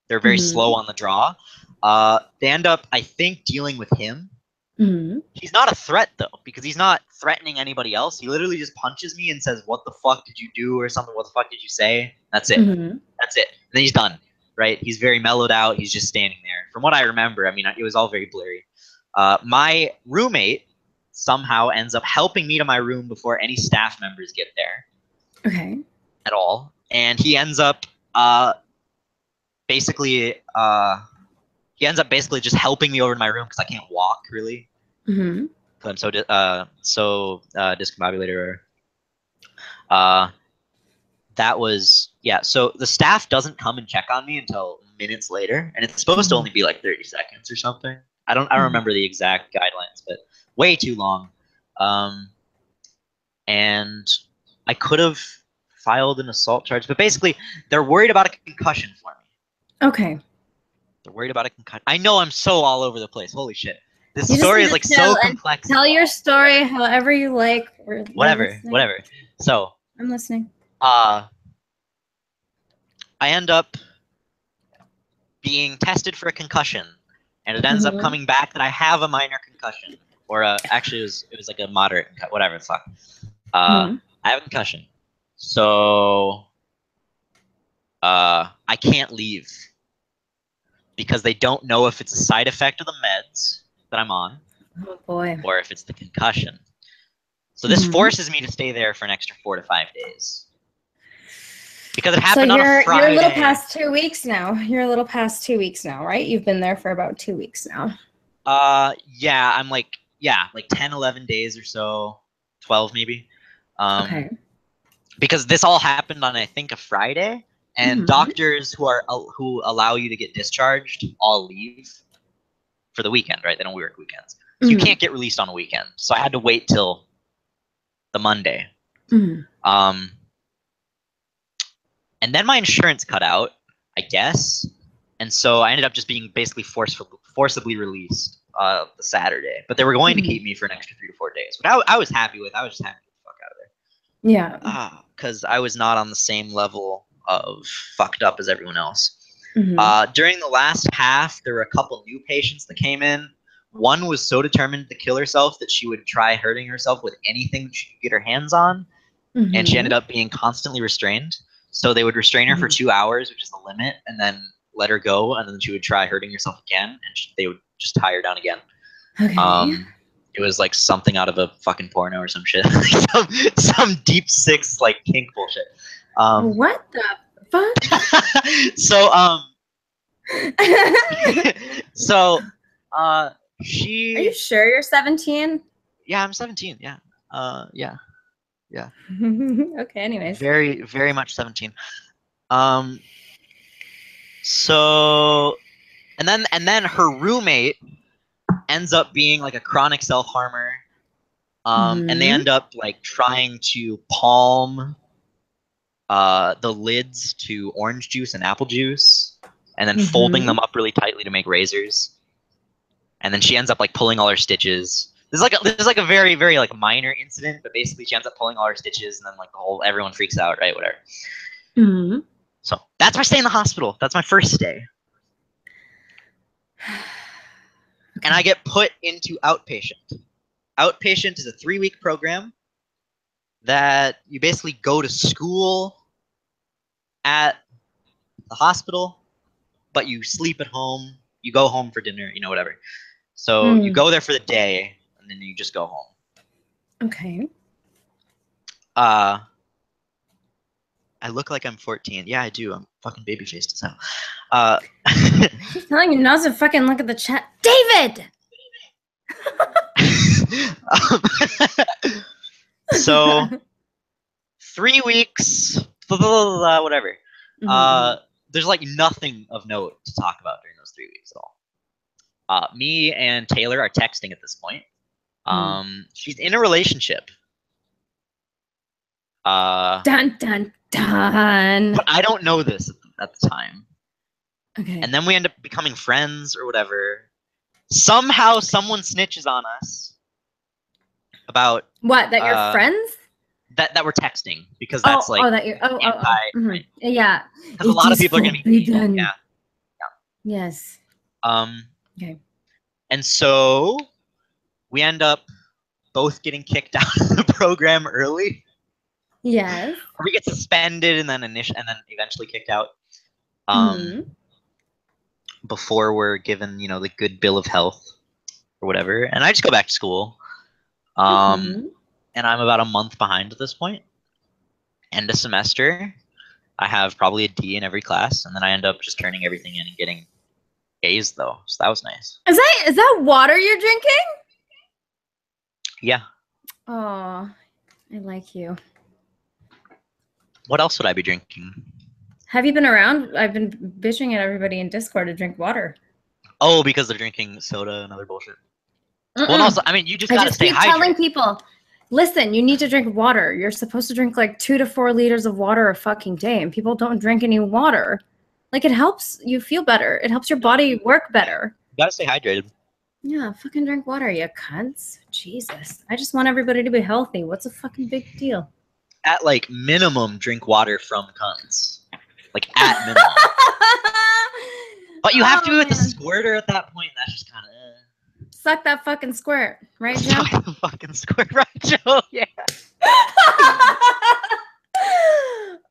They're very slow on the draw. They end up, I think, dealing with him. He's not a threat, though, because he's not threatening anybody else. He literally just punches me and says, "What the fuck did you do?" or something. "What the fuck did you say?" That's it. That's it. And then he's done, right? He's very mellowed out. He's just standing there. From what I remember, I mean, it was all very blurry. My roommate somehow ends up helping me to my room before any staff members get there. Okay. At all. And he ends up basically just helping me over to my room because I can't walk, really. I'm so discombobulated. That was, so the staff doesn't come and check on me until minutes later, and it's supposed to only be like 30 seconds or something. I don't remember the exact guidelines, but way too long. And I could have filed an assault charge, but basically they're worried about a concussion for me. Okay. They're worried about a concussion. I know I'm so all over the place. Holy shit. This story is like so complex. Tell your story however you like. Whatever. So I'm listening. I end up being tested for a concussion, and it ends up coming back that I have a minor concussion, or actually it was like a moderate, whatever the fuck. I have a concussion, so I can't leave because they don't know if it's a side effect of the meds that I'm on. Oh boy. Or if it's the concussion. So this forces me to stay there for an extra 4 to 5 days. Because it happened on a Friday. You're a little past 2 weeks now. Right? You've been there for about 2 weeks now. Yeah, I'm like 10, 11 days or so. 12 maybe. Okay. Because this all happened on, I think, a Friday. And doctors who allow you to get discharged all leave for the weekend, right? They don't work weekends. So you can't get released on a weekend. So I had to wait till the Monday. Mhm. And then my insurance cut out, I guess, and so I ended up just being basically forcibly released the Saturday. But they were going to keep me for an extra 3 to 4 days, but I was happy with. I was just happy to get the fuck out of there. Yeah. Because I was not on the same level of fucked up as everyone else. During the last half, there were a couple new patients that came in. One was so determined to kill herself that she would try hurting herself with anything she could get her hands on, and she ended up being constantly restrained. So they would restrain her for 2 hours, which is the limit, and then let her go, and then she would try hurting herself again, and they would just tie her down again. Okay. It was like something out of a fucking porno or some shit. some deep six like kink bullshit. What the fuck? She. Are you sure you're 17? Yeah, I'm 17. Yeah. Yeah. Okay. Anyways. Very, very much 17. So, and then her roommate ends up being like a chronic self-harmer. And they end up like trying to palm the lids to orange juice and apple juice, and then folding them up really tightly to make razors. And then she ends up like pulling all her stitches. This is like a very, very like minor incident, but basically she ends up pulling all her stitches, and then like everyone freaks out, right? Whatever. So that's my stay in the hospital. That's my first stay. And I get put into outpatient. Outpatient is a 3-week program that you basically go to school at the hospital, but you sleep at home. You go home for dinner, whatever. So you go there for the day, and then you just go home. Okay. I look like I'm 14. Yeah, I do. I'm fucking baby-faced as hell. I keep telling you not to fucking look at the chat. David! So 3 weeks, whatever. There's like nothing of note to talk about during those 3 weeks at all. Me and Taylor are texting at this point. She's in a relationship. Dun dun dun. But I don't know this at the time. Okay. And then we end up becoming friends or whatever. Somehow someone snitches on us about what, that you're friends? That we're texting, because that's yeah. Because a lot of people are gonna be yeah. Yes. Okay. And so we end up both getting kicked out of the program early. Yes. Or we get suspended and then eventually kicked out. Before we're given, the good bill of health or whatever. And I just go back to school. And I'm about a month behind at this point. End of semester, I have probably a D in every class, and then I end up just turning everything in and getting A's though. So that was nice. Is that water you're drinking? Yeah. Oh, I like you. What else would I be drinking? Have you been around? I've been bitching at everybody in Discord to drink water. Oh, because they're drinking soda and other bullshit. Well, also, I mean, you just gotta stay hydrated. I keep telling people, listen, you need to drink water. You're supposed to drink like 2 to 4 liters of water a fucking day, and people don't drink any water. Like, it helps you feel better. It helps your body work better. You gotta stay hydrated. Yeah, fucking drink water, you cunts. Jesus. I just want everybody to be healthy. What's a fucking big deal? At like minimum, drink water from cunts. Like at minimum. But you have to be with the squirter at that point. That's just kind of. Suck that fucking squirt, right, Joe? Suck the fucking squirt, right, Joe? Yeah.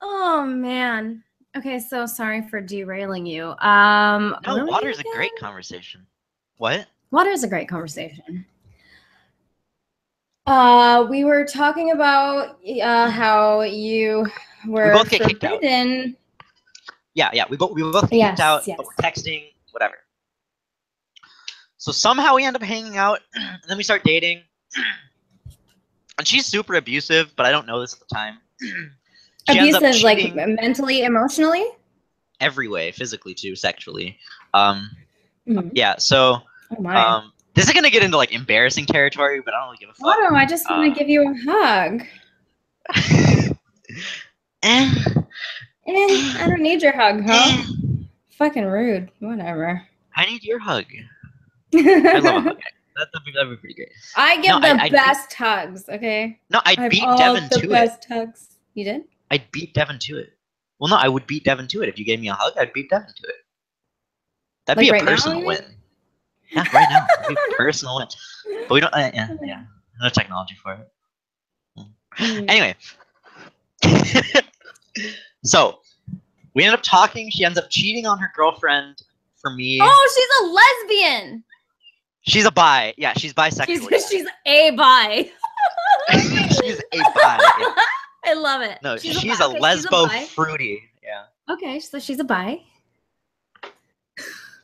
Oh man. Okay, so sorry for derailing you. No, water is a great conversation. What? Water is a great conversation. We were talking about how you were both get kicked out. Yeah, we both get kicked out, but we're texting, whatever. So somehow we end up hanging out, and then we start dating. And she's super abusive, but I don't know this at the time. Abusive, like mentally, emotionally? Every way, physically too, sexually. Yeah, so This is gonna get into like embarrassing territory, but I don't really give a fuck. Otto, I just want to give you a hug. I don't need your hug, huh? Fucking rude. Whatever. I need your hug. I love a hug. That'd be pretty great. I give the best hugs, okay? No, I'd beat Devin to it. The best hugs. You did? I'd beat Devin to it. Well, no, I would beat Devin to it. If you gave me a hug, I'd beat Devin to it. That'd be a personal win. Yeah, right now. It'd be a personal win. But we don't, yeah. No technology for it. Anyway. So, we end up talking. She ends up cheating on her girlfriend for me. Oh, she's a lesbian. She's a bi. Yeah, she's bisexual. She's a bi. She's a bi. Yeah. I love it. No, she's a lesbo fruity. Yeah. Okay, so she's a bi.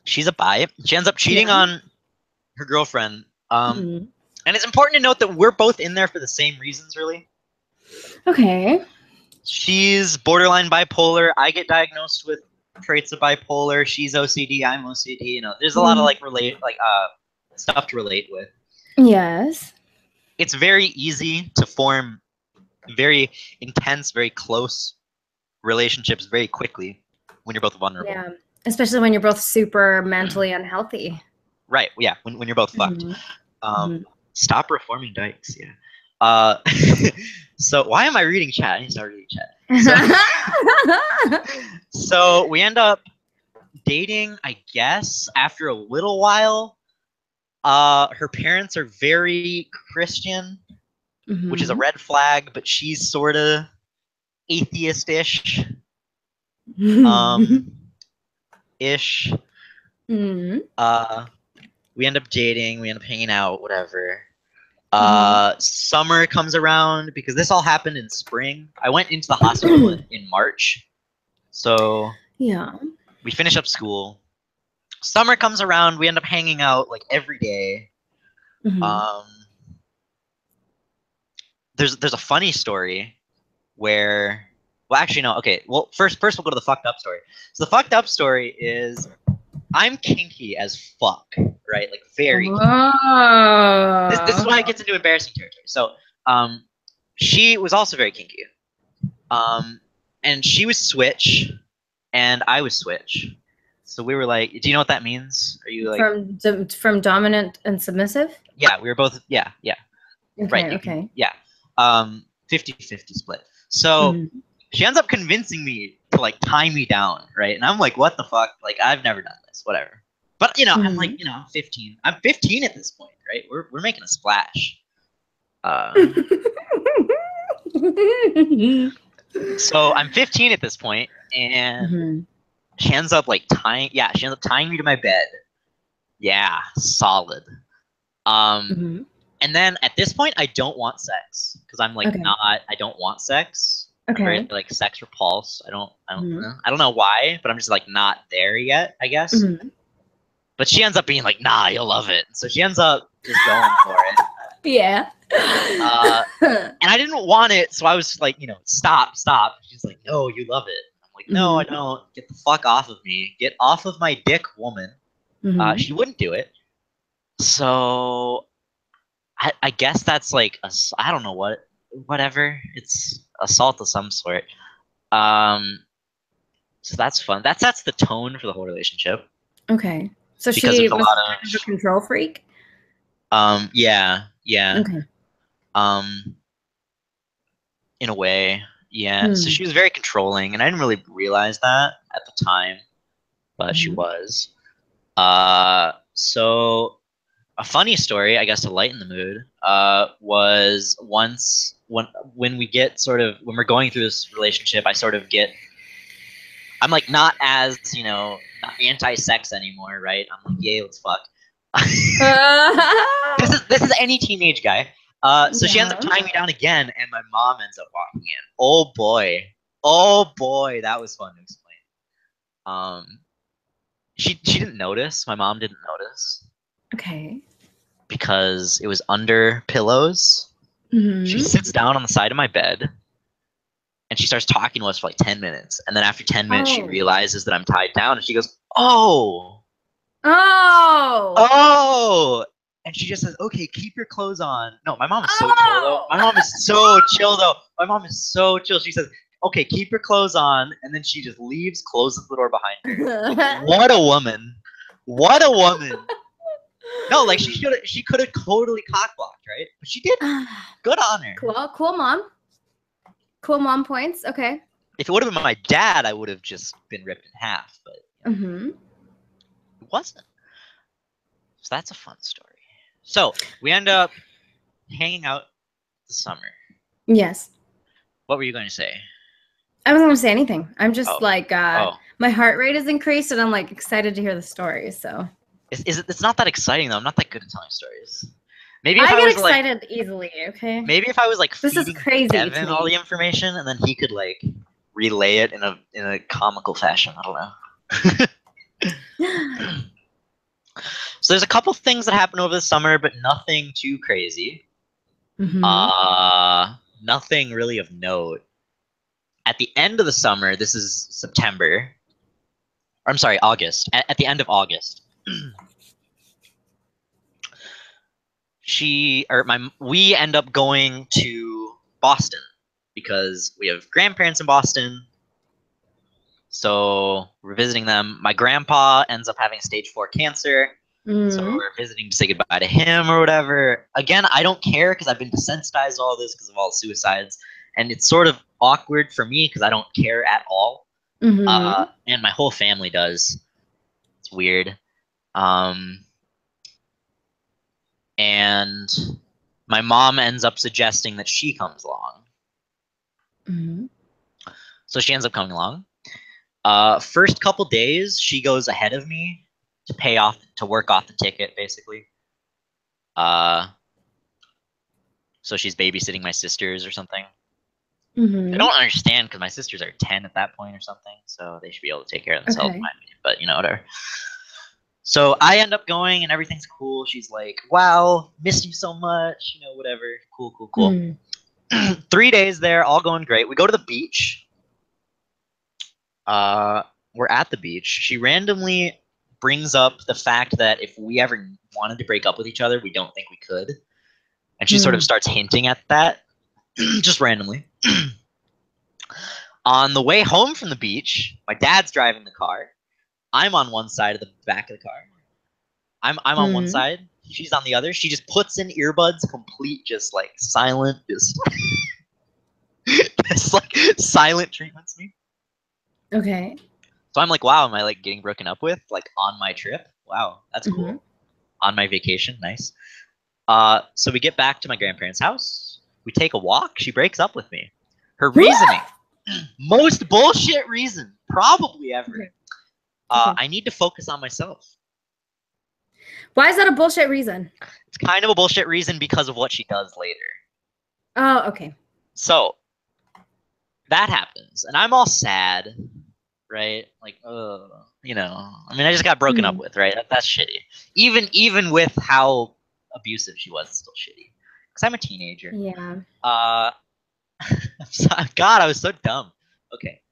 She's a bi. She ends up cheating on her girlfriend. And it's important to note that we're both in there for the same reasons, really. Okay. She's borderline bipolar. I get diagnosed with traits of bipolar. She's OCD. I'm OCD. You know, there's a lot of stuff to relate with. Yes. It's very easy to form very intense, very close relationships very quickly when you're both vulnerable. Yeah, especially when you're both super mentally unhealthy. Right. Yeah. When you're both fucked. Stop reforming dykes. Yeah. So why am I reading chat? I need to start reading chat. So we end up dating, I guess, after a little while. Her parents are very Christian, which is a red flag, but she's sort of atheist-ish. Ish. We end up dating, we end up hanging out, whatever. Summer comes around because this all happened in spring. I went into the hospital in March. So yeah, we finish up school. Summer comes around, we end up hanging out like every day. There's a funny story where, well, actually no, okay. Well, first we'll go to the fucked up story. So the fucked up story is I'm kinky as fuck, right? Like very kinky. This is why it gets into embarrassing territory. So she was also very kinky. And she was switch and I was switch. So we were like, do you know what that means? Are you like from dominant and submissive? Yeah, we were both okay, right. Okay. Yeah. 50-50 split. So she ends up convincing me to like tie me down, right? And I'm like, what the fuck? Like I've never done this, whatever. But you know, I'm like, you know, 15. I'm 15 at this point, right? We're making a splash. So I'm 15 at this point, and she ends up like tying me to my bed. Yeah, solid. And then at this point, I don't want sex because I'm like I don't want sex. Okay. I'm very like sex repulsed. I don't know why, but I'm just like not there yet, I guess. But she ends up being like, nah, you'll love it. So she ends up just going for it. Yeah. And I didn't want it, so I was like, you know, stop. She's like, no, you love it. I'm like, no, I don't. Get the fuck off of me. Get off of my dick, woman. She wouldn't do it. So I guess that's like, I don't know whatever. It's assault of some sort. So that's fun. That sets the tone for the whole relationship. Okay. So she was kind of a control freak? Yeah. Okay. In a way, yeah. So she was very controlling, and I didn't really realize that at the time, but she was. So a funny story, I guess, to lighten the mood, was once when we're going through this relationship, I'm like not as, you know, not anti-sex anymore, right? I'm like, yay, let's fuck. This is any teenage guy. So she ends up tying me down again, and my mom ends up walking in. Oh boy, that was fun to explain. She didn't notice. My mom didn't notice. Okay. Because it was under pillows. She sits down on the side of my bed, and she starts talking to us for like 10 minutes. And then after 10 minutes, she realizes that I'm tied down, and she goes, oh. and she just says, "Okay, keep your clothes on." No, my mom is so chill though. Oh! My mom is so chill though. My mom is so chill. She says, "Okay, keep your clothes on," and then she just leaves, closes the door behind her. What a woman! What a woman! No, like she could have totally cock blocked, right? But she didn't. Good on her. Cool mom. Cool mom points. Okay. If it would have been my dad, I would have just been ripped in half, but Mm-hmm. it wasn't. So that's a fun story. So we end up hanging out the summer. Yes. What were you going to say? I wasn't going to say anything. I'm just Oh. like, my heart rate is increased and I'm like excited to hear the stories. So It's not that exciting though. I'm not that good at telling stories. Maybe if I I get was excited easily. Okay. maybe if I was like This is feeding crazy to Devin all me. the information and then he could like relay it in a comical fashion. I don't know. So there's a couple things that happened over the summer, but nothing too crazy. Mm-hmm. Nothing really of note. At the end of the summer, this is September. Or, I'm sorry, August. At the end of August, we end up going to Boston because we have grandparents in Boston. So we're visiting them. My grandpa ends up having stage 4 cancer. So we're visiting to say goodbye to him or whatever. Again, I don't care because I've been desensitized to all this because of all the suicides. And it's sort of awkward for me because I don't care at all. Mm-hmm. And my whole family does. It's weird. And my mom ends up suggesting that she comes along. Mm-hmm. So she ends up coming along. First couple days, she goes ahead of me to work off the ticket, basically. So she's babysitting my sisters or something. Mm-hmm. I don't understand because my sisters are 10 at that point or something, so they should be able to take care of themselves. Okay. But whatever. So I end up going and everything's cool. She's like, "Wow, missed you so much," whatever. Cool. 3 days there, all going great. We go to the beach. We're at the beach. She randomly brings up the fact that if we ever wanted to break up with each other, we don't think we could. And she sort of starts hinting at that, just randomly. On the way home from the beach, my dad's driving the car. I'm on one side of the back of the car. I'm on one side. She's on the other. She just puts in earbuds, complete, just like silent, just like silent treatments me. Okay. So I'm like, wow, am I like getting broken up with like on my trip? Wow, that's cool. On my vacation, nice. So we get back to my grandparents' house. We take a walk. She breaks up with me. Her reasoning, most bullshit reason probably ever. Okay. I need to focus on myself. Why is that a bullshit reason? It's kind of a bullshit reason because of what she does later. Oh, okay. So that happens, and I'm all sad, right? Like, I mean, I just got broken up with, right? That's shitty. Even with how abusive she was, it's still shitty. Because I'm a teenager. Yeah. God, I was so dumb. Okay.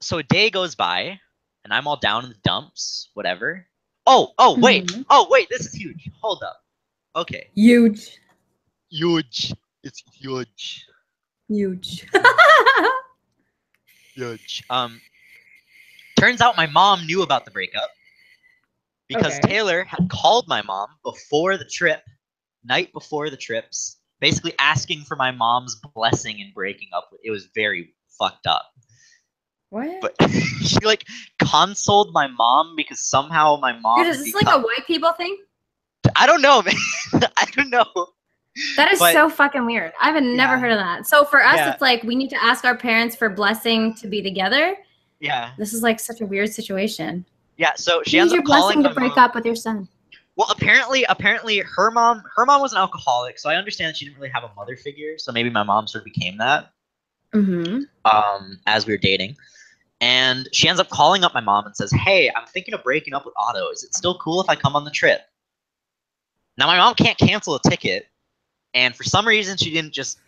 So a day goes by, and I'm all down in the dumps, whatever. Oh, wait. Oh, wait, this is huge. Hold up. Okay. Huge. Huge. It's huge. Huge. Huge. Turns out my mom knew about the breakup because Taylor had called my mom before the trip, night before the trips, basically asking for my mom's blessing in breaking up. It was very fucked up. What? But she like consoled my mom because somehow my mom. Dude, is this like a white people thing? I don't know, man. I don't know. That is so fucking weird. I've never heard of that. So for us, it's like we need to ask our parents for blessing to be together. Yeah. This is like such a weird situation. Yeah. So she ends ends up calling your blessing to break up with your son. Well, apparently, her mom was an alcoholic, so I understand that she didn't really have a mother figure. So maybe my mom sort of became that. As we were dating. And she ends up calling up my mom and says, "Hey, I'm thinking of breaking up with Otto. Is it still cool if I come on the trip?" Now, my mom can't cancel a ticket. And for some reason, she didn't just,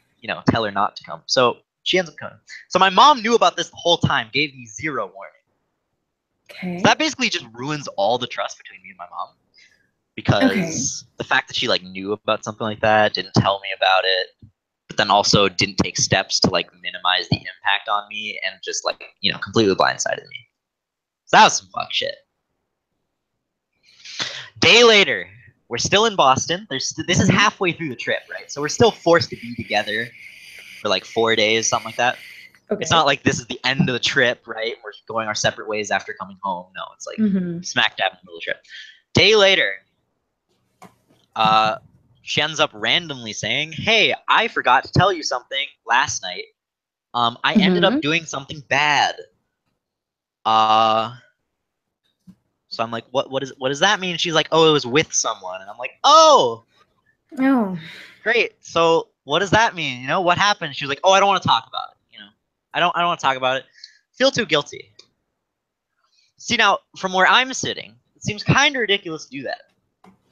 tell her not to come. So she ends up coming. So my mom knew about this the whole time, gave me zero warning. Okay. So that basically just ruins all the trust between me and my mom. because the fact that she like knew about something like that, didn't tell me about it, but then also didn't take steps to like minimize the impact on me and just like, you know, completely blindsided me. So that was some fuck shit. Day later, we're still in Boston. This is halfway through the trip, right? So we're still forced to be together for like 4 days, something like that. Okay. It's not like this is the end of the trip, right? We're going our separate ways after coming home. No, it's like smack dab in the middle of the trip. Day later, she ends up randomly saying, "Hey, I forgot to tell you something last night. I ended up doing something bad." So I'm like, what does that mean? She's like, "Oh, it was with someone." And I'm like, "Oh, great. So what does that mean? You know, what happened?" She was like, "Oh, I don't want to talk about it. You know, I don't want to talk about it. Feel too guilty." See, now from where I'm sitting, it seems kind of ridiculous to do that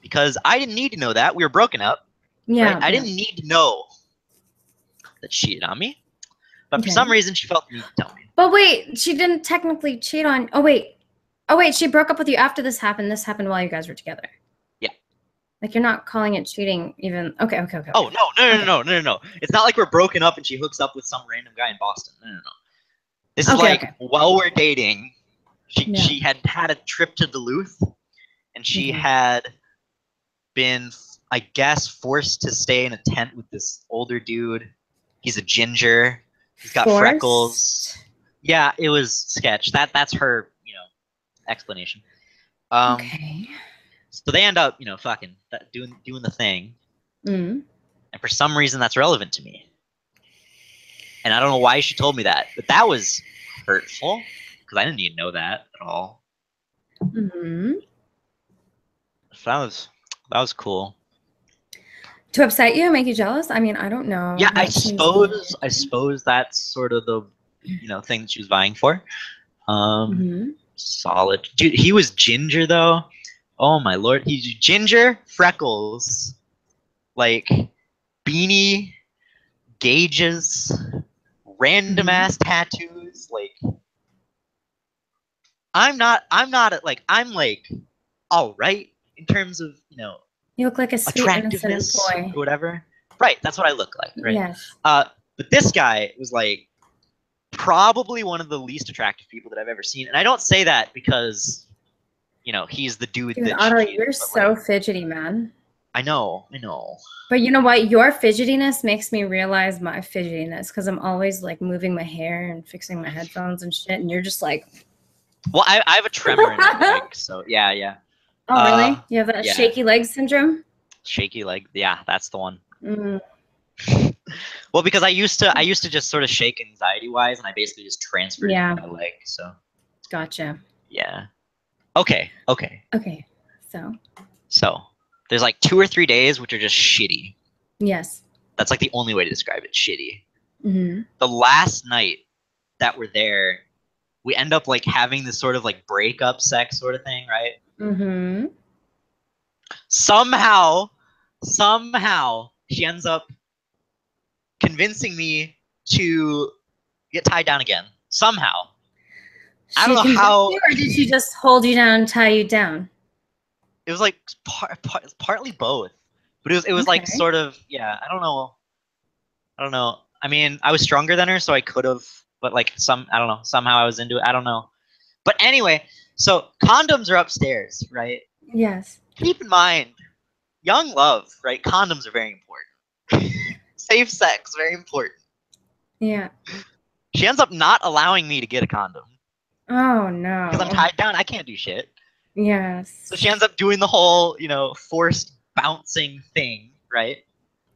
because I didn't need to know that. We were broken up. Yeah. Right? I didn't need to know that she cheated on me, but for some reason she felt the need to tell me. But wait, she didn't technically cheat on. Oh wait, she broke up with you after this happened. This happened while you guys were together. Yeah. Like you're not calling it cheating, even. Okay. Oh no! It's not like we're broken up and she hooks up with some random guy in Boston. No. This is while we're dating, she had a trip to Duluth, and she had been, I guess, forced to stay in a tent with this older dude. He's a ginger. He's got freckles. Yeah, it was sketch. That's her, you know, explanation. So they end up, you know, fucking doing the thing. And for some reason, that's relevant to me. And I don't know why she told me that, but that was hurtful because I didn't need to know that at all. So that was cool. To upset you, make you jealous? I mean, I don't know. Yeah, I suppose that's sort of the, you know, thing that she was vying for. Solid. Dude, he was ginger though. Oh my lord. He's ginger, freckles, like beanie, gauges, random ass tattoos. Like I'm like all right in terms of, you know, you look like a sweet innocent boy or whatever. Right, that's what I look like, right? Yes. But this guy was like probably one of the least attractive people that I've ever seen. And I don't say that because, you know, he's the dude that Otto, you're so fidgety, man. I know. But you know what? Your fidgetiness makes me realize my fidgetiness because I'm always like moving my hair and fixing my headphones and shit. And you're just like. Well, I have a tremor in my leg, so yeah. Oh, really? You have that shaky leg syndrome? Shaky leg. Yeah, that's the one. Well, because I used to just sort of shake anxiety-wise, and I basically just transferred it to my leg. So. Gotcha. Yeah. Okay. So. There's like 2 or 3 days which are just shitty. Yes. That's like the only way to describe it. Shitty. The last night that we're there, we end up like having this sort of like breakup sex sort of thing, right? Somehow she ends up convincing me to get tied down again. Somehow. I don't know how. Or did she just hold you down and tie you down? It was like partly both, but it was like sort of, yeah. I don't know. I mean, I was stronger than her, so I could have, but like I don't know. Somehow I was into it. I don't know. But anyway, so condoms are upstairs, right? Yes. Keep in mind, young love, right? Condoms are very important. Safe sex, very important. Yeah. She ends up not allowing me to get a condom. Oh no. Because I'm tied down. I can't do shit. Yes. So she ends up doing the whole, you know, forced bouncing thing, right?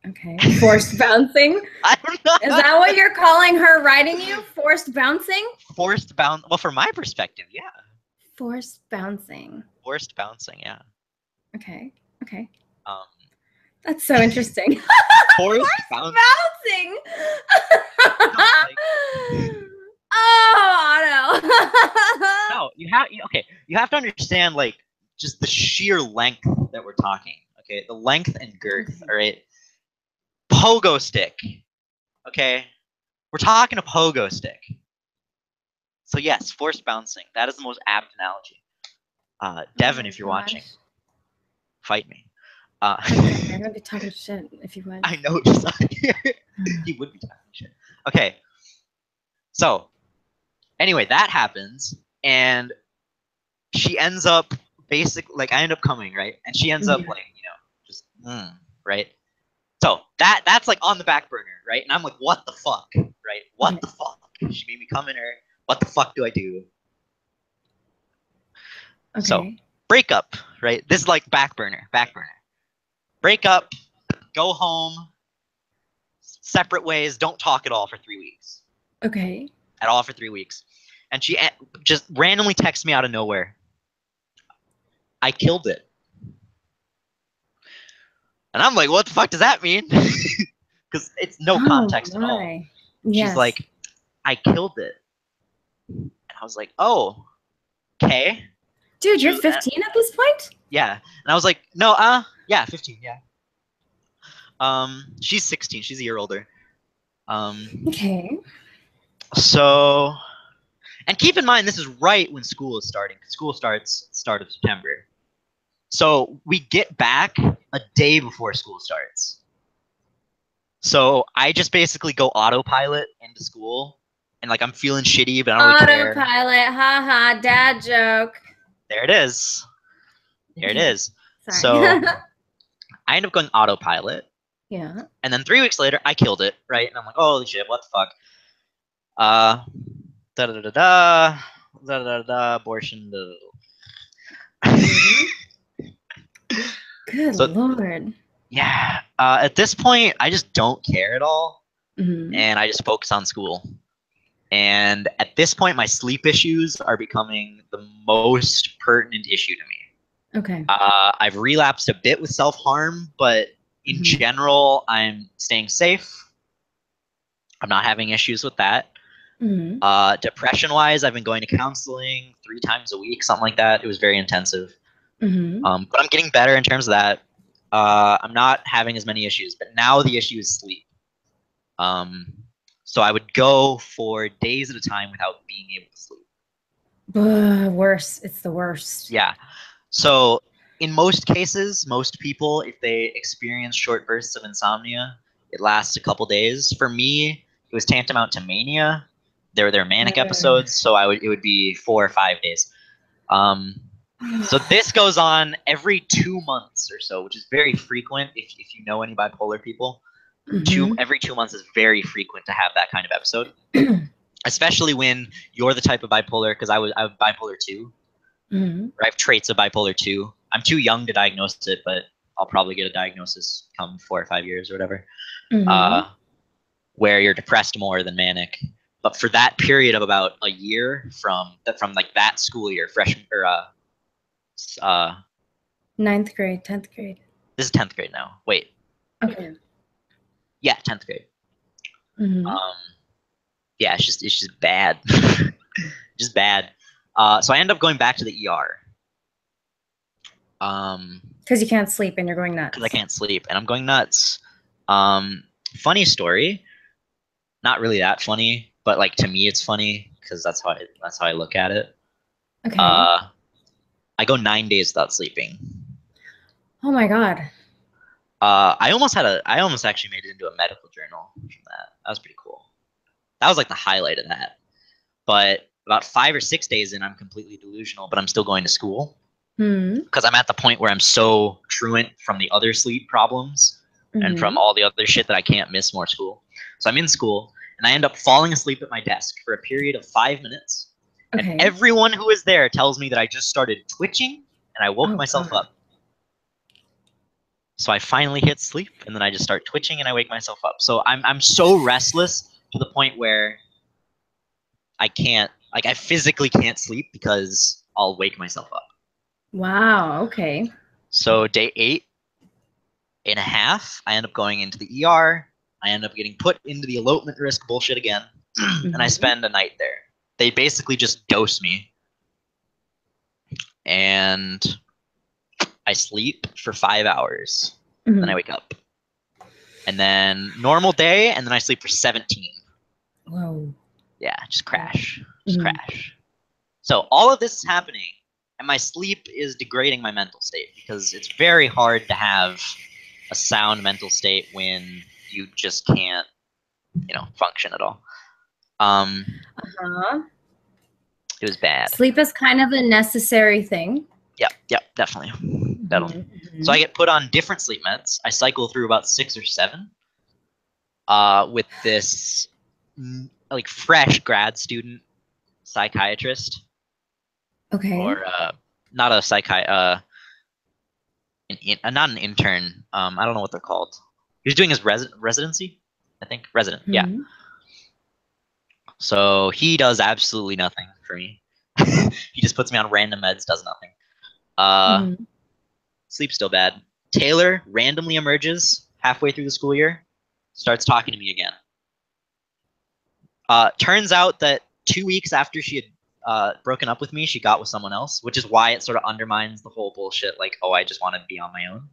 Okay. Forced bouncing? I don't know. Is that what you're calling her riding you? Forced bouncing? Forced bounce. Well, from my perspective, yeah. Forced bouncing. Forced bouncing, yeah. Okay. That's so interesting. Forced bouncing. Oh, Otto. No, you have to understand, like, just the sheer length that we're talking. Okay, the length and girth. All right, pogo stick. Okay, we're talking a pogo stick. So yes, forced bouncing. That is the most apt analogy. Devin, if you're watching, fight me. I'm gonna be talking shit if you would. I know he would be talking shit. Okay. So anyway, that happens, and she ends up I end up coming, right? And she ends up just right. So that's like on the back burner, right? And I'm like, what the fuck, right? What the fuck? She made me come in her. What the fuck do I do? Okay. So breakup, right? This is like back burner. Break up, go home, separate ways, don't talk at all for 3 weeks. Okay. At all for 3 weeks. And she just randomly texts me out of nowhere. I killed it. And I'm like, what the fuck does that mean? Because it's no context at all. Yes. She's like, I killed it. And I was like, oh, okay. Dude, you're 15 at this point? Yeah. And I was like, no, yeah, 15, yeah. She's 16. She's a year older. Okay. So, and keep in mind, this is right when school is starting. School starts start of September. So we get back a day before school starts. So I just basically go autopilot into school, and like I'm feeling shitty, but I don't really care. Autopilot, haha, dad joke. There it is. There it is. Sorry. So I end up going autopilot. Yeah. And then 3 weeks later, I killed it, right? And I'm like, holy shit, what the fuck? Abortion. Good Lord. Yeah. At this point, I just don't care at all. Mm-hmm. And I just focus on school. And at this point, my sleep issues are becoming the most pertinent issue to me. Okay. I've relapsed a bit with self-harm, but in general, I'm staying safe. I'm not having issues with that. Mm-hmm. Depression-wise, I've been going to counseling 3 times a week, something like that. It was very intensive. Mm-hmm. But I'm getting better in terms of that. I'm not having as many issues, but now the issue is sleep. So I would go for days at a time without being able to sleep. Worse. It's the worst. Yeah. So in most cases, most people, if they experience short bursts of insomnia, it lasts a couple days. For me, it was tantamount to mania. There were manic episodes, so it would be 4 or 5 days. So this goes on every 2 months or so, which is very frequent if you know any bipolar people. Every 2 months is very frequent to have that kind of episode, especially when you're the type of bipolar, because I have bipolar 2. Or I have traits of bipolar 2. I'm too young to diagnose it, but I'll probably get a diagnosis come 4 or 5 years or whatever, where you're depressed more than manic. But for that period of about a year from like that school year, freshman or 9th grade, 10th grade. This is 10th grade now. Wait. Okay. Yeah, 10th grade. Yeah, it's just bad. Just bad. So I end up going back to the ER. Because you can't sleep and you're going nuts. Because I can't sleep and I'm going nuts. Funny story. Not really that funny, but like to me it's funny because that's how I look at it. Okay. I go 9 days without sleeping. Oh my God. I almost actually made it into a medical journal from that. That was pretty cool. That was like the highlight of that. But about 5 or 6 days in, I'm completely delusional, but I'm still going to school. Because I'm at the point where I'm so truant from the other sleep problems and from all the other shit that I can't miss more school. So I'm in school, and I end up falling asleep at my desk for a period of 5 minutes. Okay. And everyone who is there tells me that I just started twitching, and I woke myself up. So I finally hit sleep, and then I just start twitching, and I wake myself up. So I'm so restless to the point where I can't, like, I physically can't sleep because I'll wake myself up. Wow. Okay. So day 8 and a half, I end up going into the ER. I end up getting put into the elopement risk bullshit again, and I spend a night there. They basically just dose me, and I sleep for 5 hours. Then I wake up, and then normal day, and then I sleep for 17. Whoa. Yeah, just crash, crash. So all of this is happening and my sleep is degrading my mental state, because it's very hard to have a sound mental state when you just can't, function at all. Uh-huh. It was bad. Sleep is kind of a necessary thing. Yep, definitely. So I get put on different sleep meds. I cycle through about 6 or 7 with this like fresh grad student psychiatrist. Okay. Or not a not an intern. I don't know what they're called. He's doing his residency, I think. Resident, yeah. So he does absolutely nothing for me. He just puts me on random meds, does nothing. Sleep still bad. Taylor randomly emerges halfway through the school year, starts talking to me again. Turns out that 2 weeks after she had broken up with me, she got with someone else, which is why it sort of undermines the whole bullshit, like, oh, I just want to be on my own.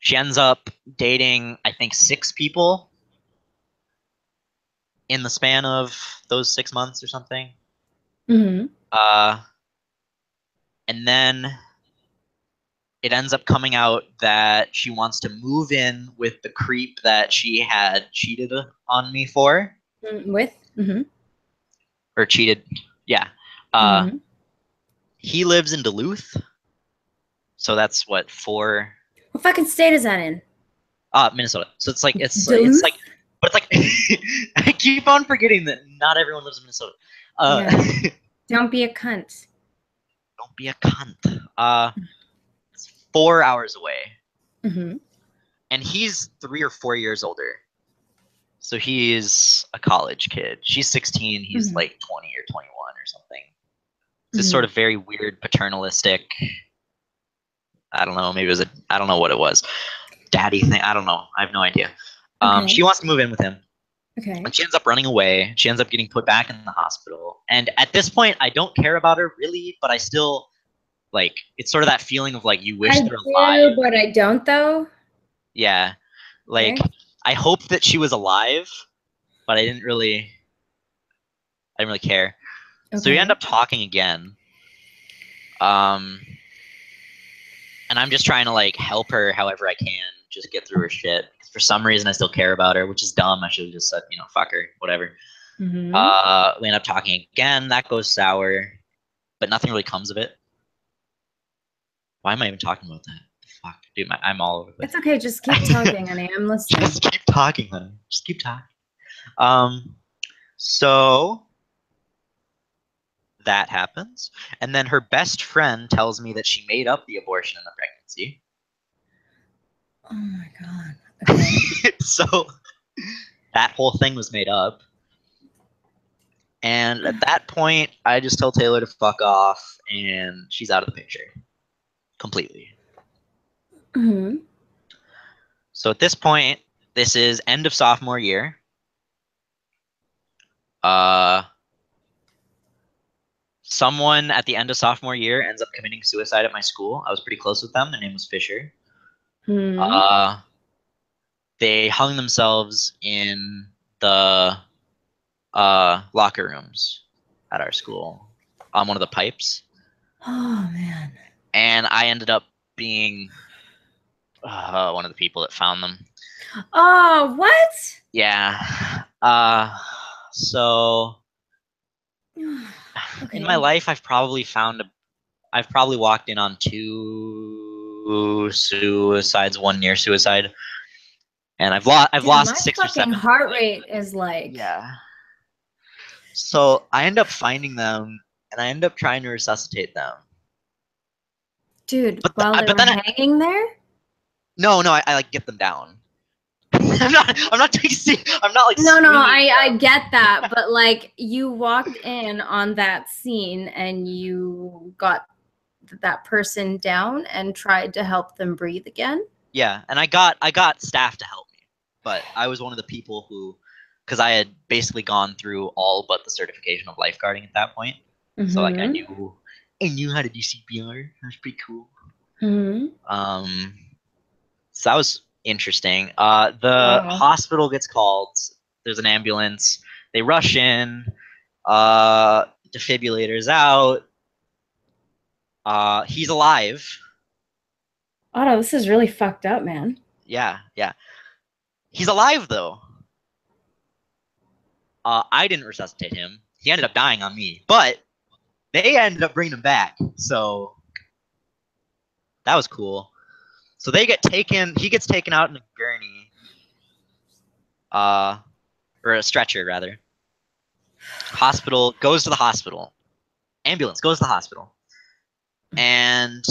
She ends up dating, I think, 6 people in the span of those 6 months or something. And then it ends up coming out that she wants to move in with the creep that she had cheated on me for. Or cheated, yeah. He lives in Duluth. So that's what, 4... What fucking state is that in? Minnesota. So it's like, but it's like, I keep on forgetting that not everyone lives in Minnesota. Yeah. Don't be a cunt. Don't be a cunt. It's 4 hours away. And he's 3 or 4 years older. So he's a college kid. She's 16. He's like 20 or 21 or something. It's this sort of very weird paternalistic, I don't know, maybe it was I don't know what it was. Daddy thing. I don't know. I have no idea. She wants to move in with him. And she ends up running away. She ends up getting put back in the hospital. And at this point, I don't care about her really, but I still, like, it's sort of that feeling of like, you wish they're alive. But I don't, though. Yeah. Like, I hope that she was alive, but I didn't really care. So we end up talking again. And I'm just trying to, like, help her however I can, just get through her shit. Because for some reason, I still care about her, which is dumb. I should have just said, fuck her, whatever. We end up talking again. That goes sour, but nothing really comes of it. Why am I even talking about that? Fuck, dude, I'm all over the place. It's okay. Just keep talking, honey. I'm listening. Just keep talking, honey. Just keep talking. So that happens, and then her best friend tells me that she made up the abortion in the pregnancy. Oh my god. Okay. So that whole thing was made up. And at that point, I just tell Taylor to fuck off, and she's out of the picture. Completely. So at this point, this is end of sophomore year. Someone at the end of sophomore year ends up committing suicide at my school. I was pretty close with them. Their name was Fisher. They hung themselves in the locker rooms at our school on one of the pipes. Oh man. And I ended up being one of the people that found them. Oh, what? Yeah. So in my life, I've probably walked in on 2 suicides, 1 near suicide, and I've lost 6 or 7. My heart rate is like, yeah. So I end up finding them, and I end up trying to resuscitate them. Dude, while they were hanging there? No, I like get them down. I'm not like. No, I get that, but like you walked in on that scene and you got that person down and tried to help them breathe again. Yeah, and I got staff to help me, but I was one of the people who, because I had basically gone through all but the certification of lifeguarding at that point, so like I knew how to do CPR. That was pretty cool. So that was interesting. The hospital gets called. There's an ambulance. They rush in. Defibrillators out. He's alive. Otto, this is really fucked up, man. Yeah. He's alive though. I didn't resuscitate him. He ended up dying on me, but they ended up bringing him back. So that was cool. So they get taken. He gets taken out in a gurney, or a stretcher rather. Hospital goes to the hospital. Ambulance goes to the hospital, and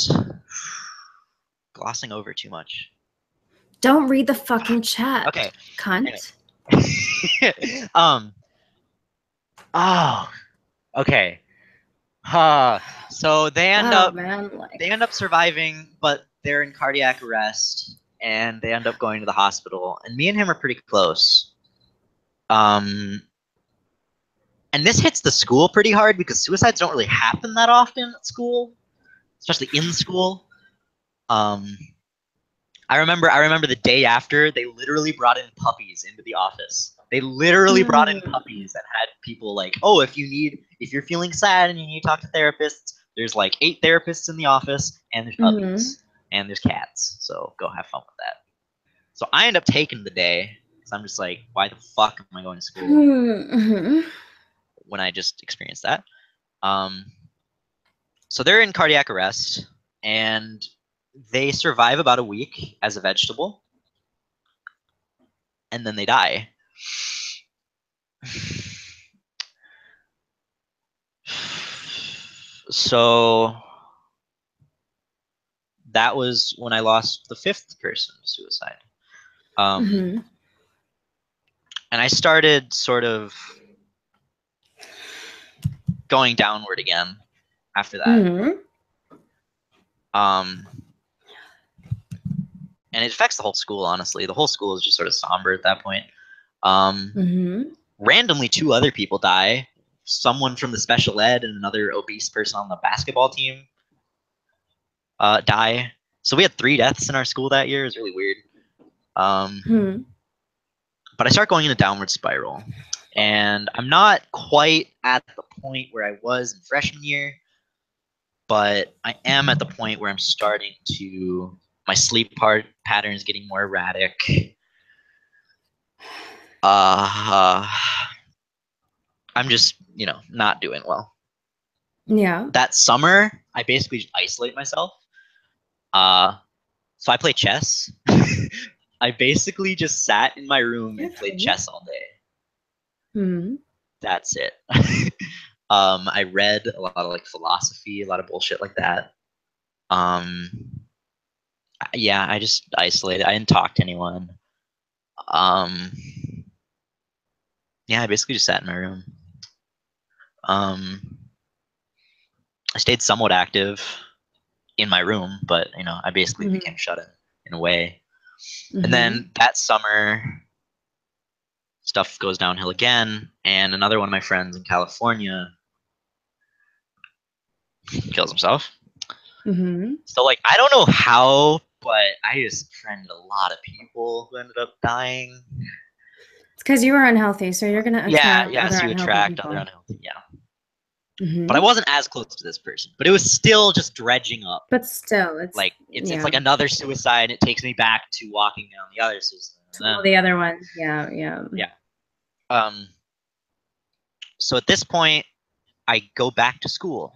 glossing over too much. Don't read the fucking chat. Okay. Cunt. Anyway. Oh. Okay. So they end up surviving, but they're in cardiac arrest, and they end up going to the hospital. And me and him are pretty close. And this hits the school pretty hard because suicides don't really happen that often at school, especially in school. I remember the day after, they literally brought in puppies into the office. They literally brought in puppies and had people like, oh, if you're feeling sad and you need to talk to therapists, there's like 8 therapists in the office, and there's puppies, and there's cats. So go have fun with that. So I end up taking the day because I'm just like, why the fuck am I going to school when I just experienced that? So they're in cardiac arrest, and they survive about a week as a vegetable, and then they die. So that was when I lost the 5th person to suicide. And I started sort of going downward again after that. And it affects the whole school, honestly. The whole school is just sort of somber at that point. Randomly, 2 other people die. Someone from the special ed and another obese person on the basketball team die. So we had 3 deaths in our school that year. It was really weird. But I start going in a downward spiral. And I'm not quite at the point where I was in freshman year, but I am at the point where I'm starting to... My sleep pattern is getting more erratic. I'm just, not doing well. Yeah. That summer, I basically just isolate myself. So I play chess. I basically just sat in my room and played chess all day. That's it. I read a lot of like philosophy, a lot of bullshit like that. Yeah, I just isolated. I didn't talk to anyone. Yeah, I basically just sat in my room. I stayed somewhat active in my room, but I basically became shut in a way. And then that summer, stuff goes downhill again, and another one of my friends in California kills himself. So like, I don't know how, but I just befriended a lot of people who ended up dying. It's because you were unhealthy, so you're gonna attract other unhealthy people. Other unhealthy, But I wasn't as close to this person. But it was still just dredging up. But still, it's like it's like another suicide, and it takes me back to walking down the other suicide. The other one, yeah. So at this point, I go back to school.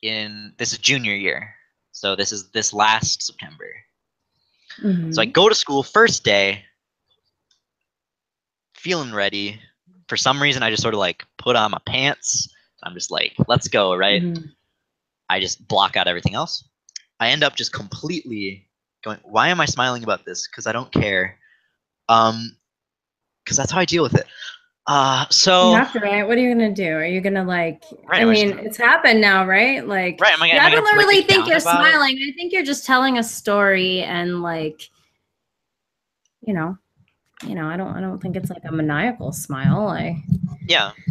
This is junior year, so this is this last September. So I go to school first day, feeling ready. For some reason, I just sort of like put on my pants. I'm just like, let's go, right? I just block out everything else. I end up just completely going, why am I smiling about this? Because I don't care. Because that's how I deal with it. So you have to, right? What are you gonna do? Are you gonna like? Right, I mean, it's happened now, right? Like, right? I don't really think you're smiling. I think you're just telling a story, and like, I don't think it's like a maniacal smile. I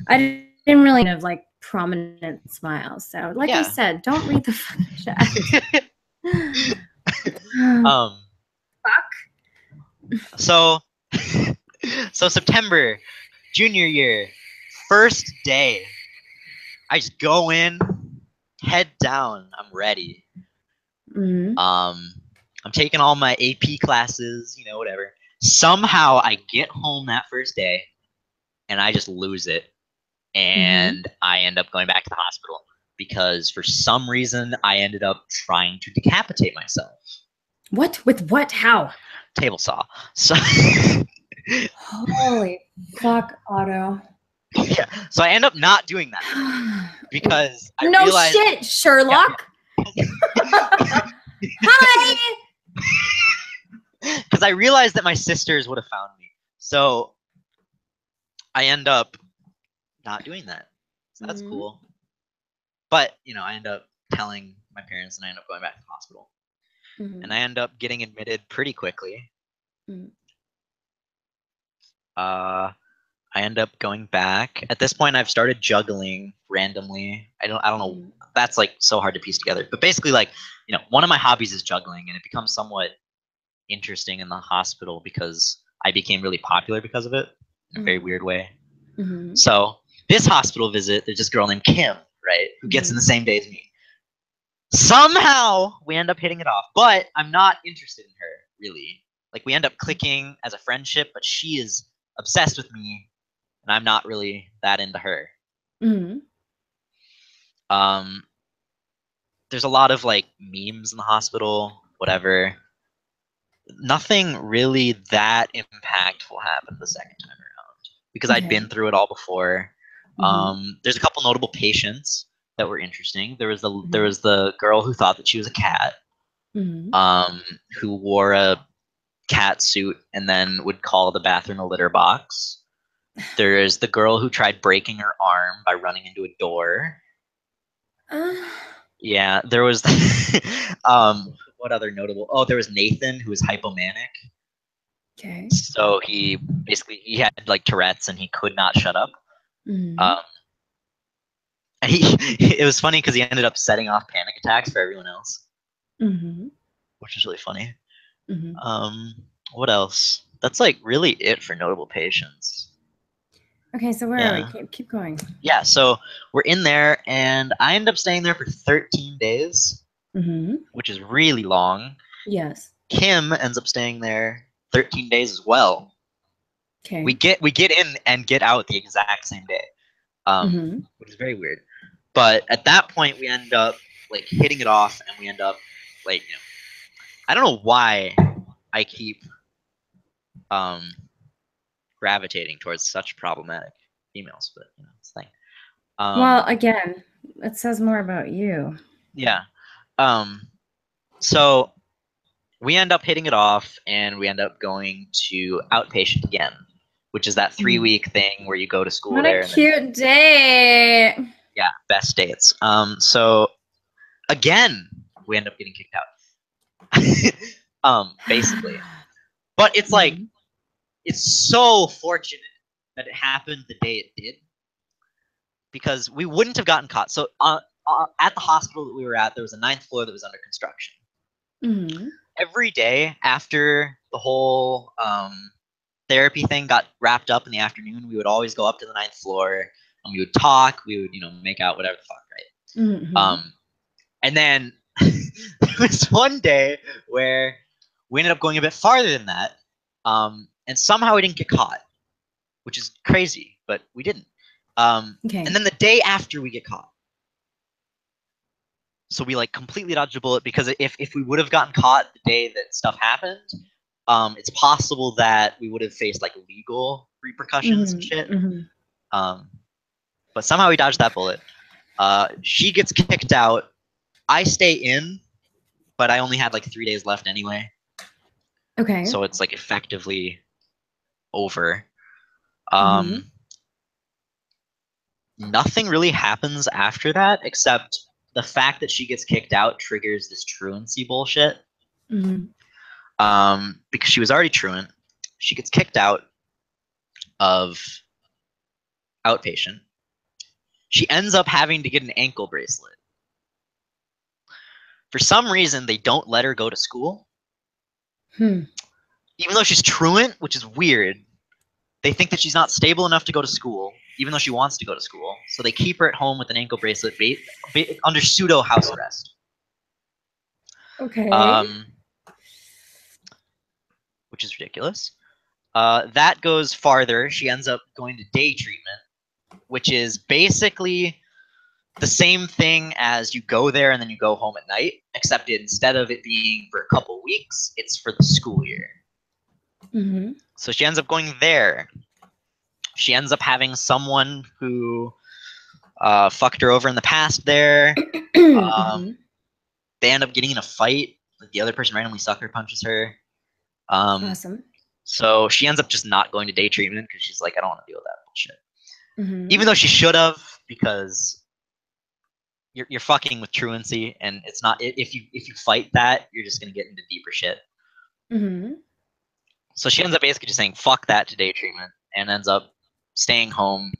didn't really have like prominent smiles. So, like I said, don't read the fucking chat. Fuck. So September, junior year, first day, I just go in, head down. I'm ready. Mm-hmm. I'm taking all my AP classes, you know, whatever. Somehow I get home that first day and I just lose it. And I end up going back to the hospital because for some reason I ended up trying to decapitate myself. What? With what? How? Table saw. So Holy fuck, Otto. yeah. So I end up not doing that because I No realized shit, Sherlock. yeah. Hi. Because I realized that my sisters would have found me. So I end up not doing that. So that's cool. But, you know, I end up telling my parents and I end up going back to the hospital. And I end up getting admitted pretty quickly. I end up going back. At this point I've started juggling randomly. I don't know. That's like so hard to piece together. But basically, like, you know, one of my hobbies is juggling, and it becomes somewhat interesting in the hospital because I became really popular because of it in a very weird way. So this hospital visit, there's this girl named Kim, right, who gets in the same day as me. Somehow we end up hitting it off, but I'm not interested in her really. Like, we end up clicking as a friendship, but she is obsessed with me, and I'm not really that into her. There's a lot of like memes in the hospital, whatever. Nothing really that impactful happened the second time around because I'd been through it all before. There's a couple notable patients that were interesting. There was the girl who thought that she was a cat, who wore a cat suit and then would call the bathroom a litter box. There is the girl who tried breaking her arm by running into a door. Yeah, there was what other notable? Oh, there was Nathan, who was hypomanic. Okay. So he had like Tourette's and he could not shut up. And it was funny because he ended up setting off panic attacks for everyone else, which is really funny. What else? That's like really it for notable patients. Okay, so where are we? Keep going. Yeah, so we're in there, and I end up staying there for 13 days, which is really long. Yes. Kim ends up staying there 13 days as well. Okay. We get in and get out the exact same day, which is very weird. But at that point, we end up like hitting it off, and we end up like, you know, I don't know why I keep gravitating towards such problematic females, but you know, it's a thing. Well, again, it says more about you. Yeah. So we end up hitting it off, and we end up going to outpatient again, which is that 3-week thing where you go to school what there. What a cute date. Yeah, best dates. So again, we end up getting kicked out. Basically. But it's like, it's so fortunate that it happened the day it did, because we wouldn't have gotten caught. So at the hospital that we were at, there was a 9th floor that was under construction. Every day after the whole therapy thing got wrapped up in the afternoon, we would always go up to the 9th floor and we would talk. We would, you know, make out, whatever the fuck, right? And then there was one day where we ended up going a bit farther than that, and somehow we didn't get caught, which is crazy, but we didn't. Okay. And then the day after we get caught, so we like completely dodged a bullet, because if we would have gotten caught the day that stuff happened, it's possible that we would have faced like legal repercussions and shit. But somehow we dodged that bullet. She gets kicked out. I stay in, but I only had like 3 days left anyway. Okay. So it's like effectively over. Nothing really happens after that, except the fact that she gets kicked out triggers this truancy bullshit. Because she was already truant. She gets kicked out of outpatient. She ends up having to get an ankle bracelet. For some reason, they don't let her go to school. Even though she's truant, which is weird. They think that she's not stable enough to go to school. even though she wants to go to school. So they keep her at home with an ankle bracelet under pseudo house arrest. Okay. Which is ridiculous. That goes farther. She ends up going to day treatment, which is basically the same thing as you go there and then you go home at night, except instead of it being for a couple weeks, it's for the school year. Mm-hmm. So she ends up going there. She ends up having someone who fucked her over in the past there. Mm-hmm. They end up getting in a fight. Like the other person randomly sucker punches her. Awesome. So she ends up just not going to day treatment because she's like, I don't want to deal with that bullshit. Mm-hmm. Even though she should have, because you're fucking with truancy, and it's not, if you fight that, you're just gonna get into deeper shit. Mm-hmm. So she ends up basically just saying fuck that to day treatment and ends up staying home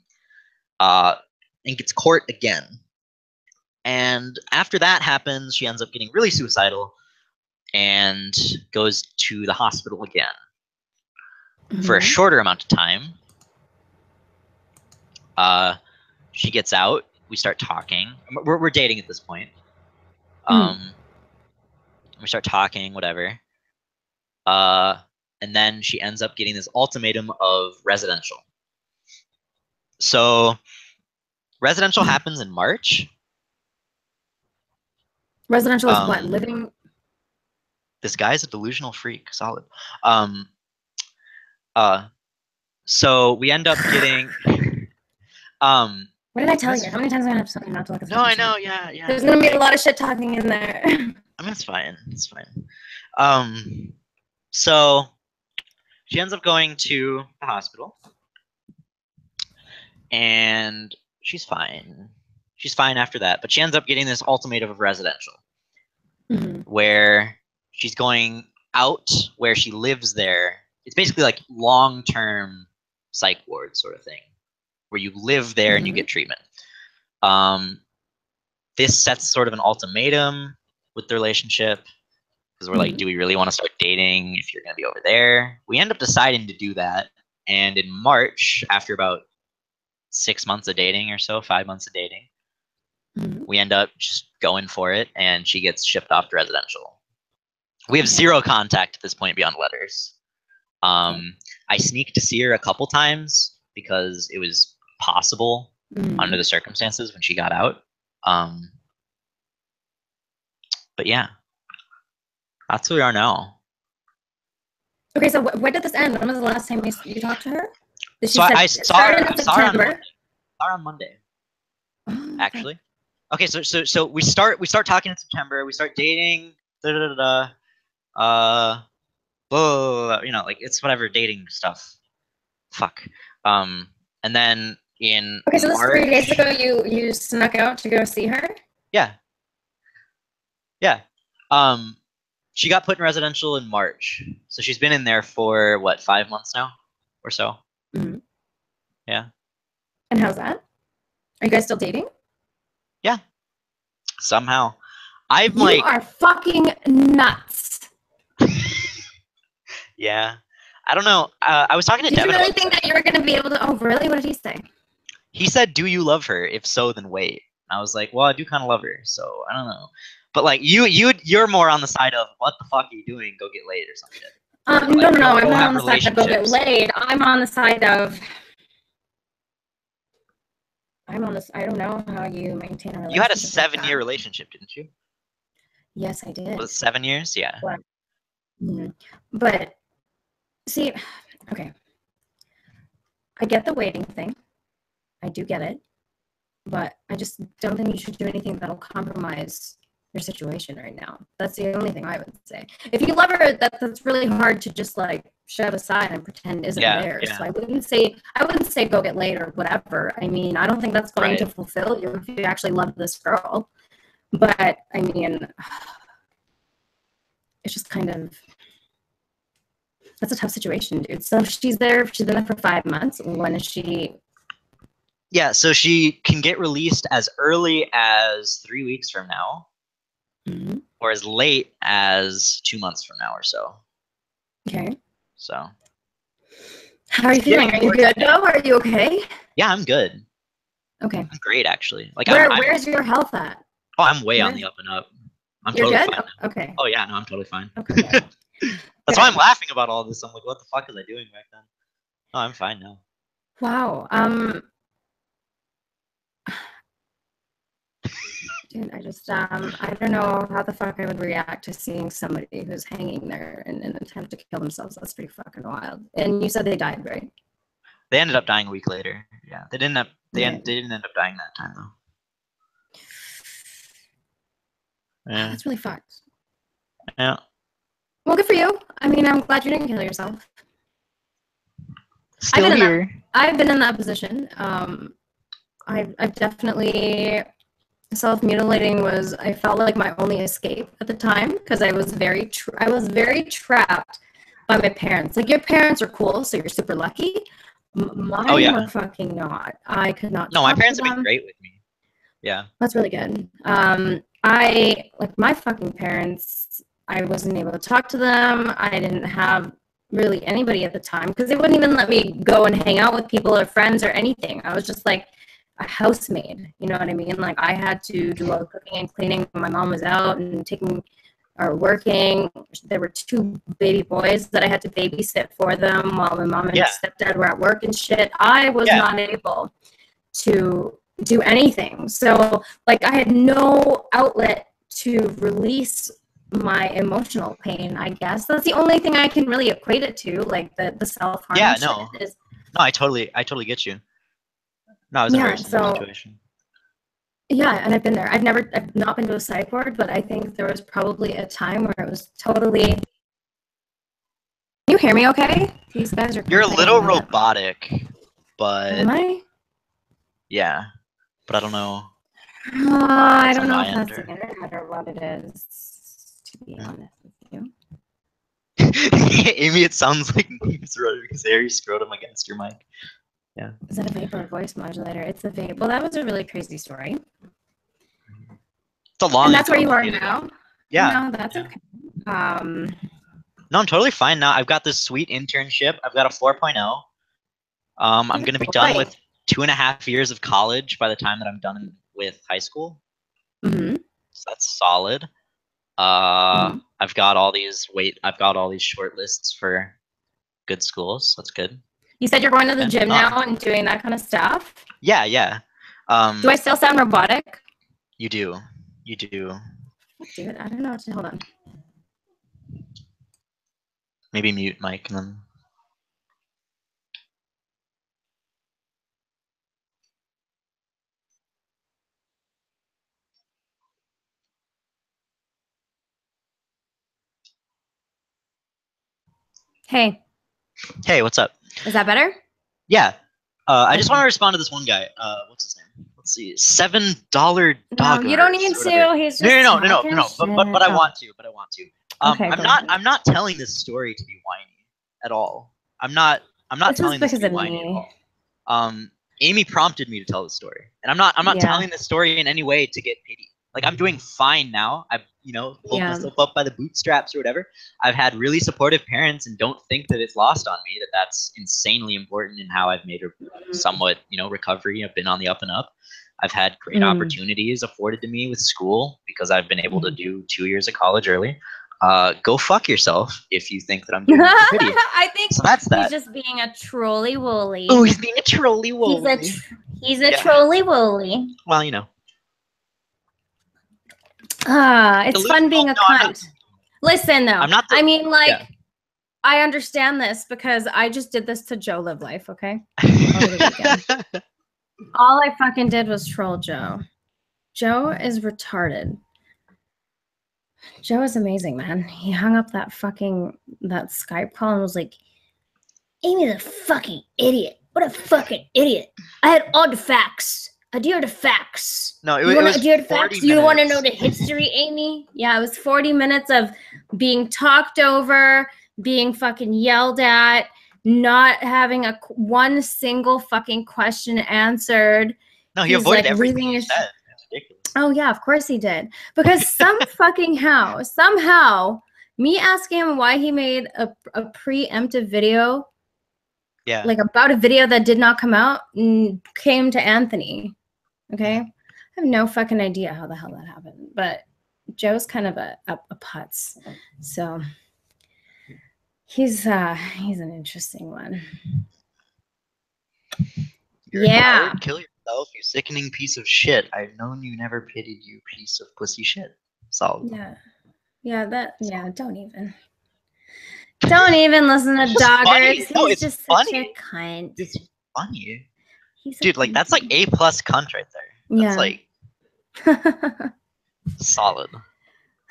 and gets court again. And after that happens, she ends up getting really suicidal and goes to the hospital again for a shorter amount of time. She gets out. We start talking. We're dating at this point. We start talking, whatever. And then she ends up getting this ultimatum of residential. So residential happens in March. Residential is what? Living? This guy's a delusional freak. Solid. So we end up getting what did I tell you? How many times am I gonna have something not to look at? No, I know, yeah. There's gonna be a lot of shit talking in there. I mean, it's fine. It's fine. So she ends up going to the hospital, and she's fine. She's fine after that, but she ends up getting this ultimatum of residential, where she's going out where she lives there. It's basically like long-term psych ward sort of thing, where you live there and you get treatment. This sets sort of an ultimatum with the relationship, because we're like, do we really want to start dating if you're going to be over there? We end up deciding to do that, and in March, after about 6 months of dating or so, 5 months of dating, we end up just going for it, and she gets shipped off to residential. We have zero contact at this point beyond letters. I sneaked to see her a couple times because it was possible under the circumstances when she got out. But yeah, that's who we are now. Okay, so when did this end? When was the last time you talked to her? I saw her on Monday. Actually. Okay, so we start talking in September. We start dating. You know, like it's whatever dating stuff. Fuck. And then in so this March, 3 days ago, you snuck out to go see her. Yeah. She got put in residential in March, so she's been in there for what, 5 months now, or so. Yeah. And how's that? Are you guys still dating? Yeah. Somehow, you are fucking nuts. Yeah. I don't know. I was talking to Devin. Did you really think that you were going to be able to? Oh, really? What did he say? He said, "Do you love her? If so, then wait." And I was like, "Well, I do kind of love her, so I don't know." But like you're more on the side of what the fuck are you doing? Go get laid or some shit. No, I'm not on the side of go get laid. I'm on the side of. I'm on this. I don't know how you maintain a relationship. You had a 7-year relationship, didn't you? Yes, I did. Was it 7 years? Yeah. But see, okay. I get the waiting thing. I do get it. But I just don't think you should do anything that'll compromise your situation right now. That's the only thing I would say. If you love her, that's really hard to just like shove aside and pretend isn't there. Yeah. So I wouldn't say go get laid or whatever. I mean, I don't think that's going to fulfill you if you actually love this girl. But I mean, it's just kind of, that's a tough situation, dude. So she's been there for 5 months. When is she? Yeah, so she can get released as early as 3 weeks from now, or as late as 2 months from now or so. Okay. So. How are you feeling? Are you good though? Are you okay? Yeah, I'm good. Okay. I'm great, actually. Like, Where's your health at? Oh, I'm way on the up and up. I'm You're totally good? fine now. Okay. Oh yeah, no, I'm totally fine. Okay. Good. That's why I'm laughing about all this. I'm like, what the fuck was I doing back then? Oh, I'm fine now. Wow. Dude, I don't know how the fuck I would react to seeing somebody who's hanging there in an attempt to kill themselves. That's pretty fucking wild. And you said they died, right? They ended up dying a week later. Yeah, they didn't. They Okay. didn't end up dying that time though. Yeah. That's really fucked. Yeah. Well, good for you. I mean, I'm glad you didn't kill yourself. Still here. I've been in that position. I've definitely self-mutilating was, I felt like my only escape at the time because I was very trapped by my parents. Like, your parents are cool, so you're super lucky. Mine were fucking not. I could not. No, my parents have been great with me. Yeah, that's really good. I like my fucking parents. I wasn't able to talk to them. I didn't have really anybody at the time because they wouldn't even let me go and hang out with people or friends or anything. I was just like a housemaid, you know what I mean? Like, I had to do all the cooking and cleaning when my mom was out and taking or working. There were 2 baby boys that I had to babysit for them while my mom and stepdad were at work and shit. I was not able to do anything. So, like, I had no outlet to release my emotional pain, I guess. That's the only thing I can really equate it to, like the self-harm. Yeah, no. No, I totally get you. No, I was in a very similar situation. Yeah, and I've been there. I've not been to a psych ward, but I think there was probably a time where it was totally. Can you hear me okay? These guys are. You're a little robotic, but. Am I? Yeah, but I don't know. I don't know if that's the internet or what it is, to be honest with you. Amy, it sounds like Name's rubbing his hairy scrotum against your mic. Yeah. Is that a vape or a voice modulator? It's a vape. Well, that was a really crazy story. It's a long. And that's where you are now? Yeah. No, that's okay. No, I'm totally fine now. I've got this sweet internship. I've got a 4.0. I'm going to be done with 2.5 years of college by the time that I'm done with high school. Mm-hmm. So that's solid. I've got all these short lists for good schools. That's good. You said you're going to the gym now and doing that kind of stuff? Yeah, yeah. Do I still sound robotic? You do. You do. Dude, I don't know. Hold on. Maybe mute Mike and then. Hey. Hey, what's up? Is that better? Yeah. I just want to respond to this one guy. What's his name? Let's see. $7 dog. No, you don't need to. He's just no. But I want to. Okay, I'm not telling this story to be whiny at all. I'm not telling this to be whiny at all. Amy prompted me to tell the story, and I'm not telling this story in any way to get pity. Like, I'm doing fine now. I've pulled myself up by the bootstraps or whatever. I've had really supportive parents, and don't think that it's lost on me that that's insanely important in how I've made a somewhat recovery. I've been on the up and up. I've had great opportunities afforded to me with school because I've been able to do 2 years of college early. Go fuck yourself if you think that I'm doing pity. I think so that's he's just being a trolley woolly. Oh, he's being a trolley woolly. He's a trolley woolly. Well, it's fun being a cunt. Listen, though. I understand this because I just did this to Joe Live Life, okay? Over the weekend. All I fucking did was troll Joe. Joe is retarded. Joe is amazing, man. He hung up that Skype call and was like, Amy's a fucking idiot. What a fucking idiot. I had all the facts. Adhere to facts. No, it was 40 minutes. You want to know the history, Amy? Yeah, it was 40 minutes of being talked over, being fucking yelled at, not having one single fucking question answered. No, he avoided everything you said. That's ridiculous. Oh, yeah, of course he did. Because somehow, me asking him why he made a preemptive video Yeah. like about a video that did not come out came to Anthony. Okay. I have no fucking idea how the hell that happened, but Joe's kind of a putz. So he's an interesting one. You're a coward. Kill yourself, you sickening piece of shit. I've known you, never pitied you, piece of pussy shit. Solid. Yeah, don't even listen to Doggers. No, He's it's just funny. such a cunt. It's funny. He's Dude, like that's like A+ cunt right there. That's like solid.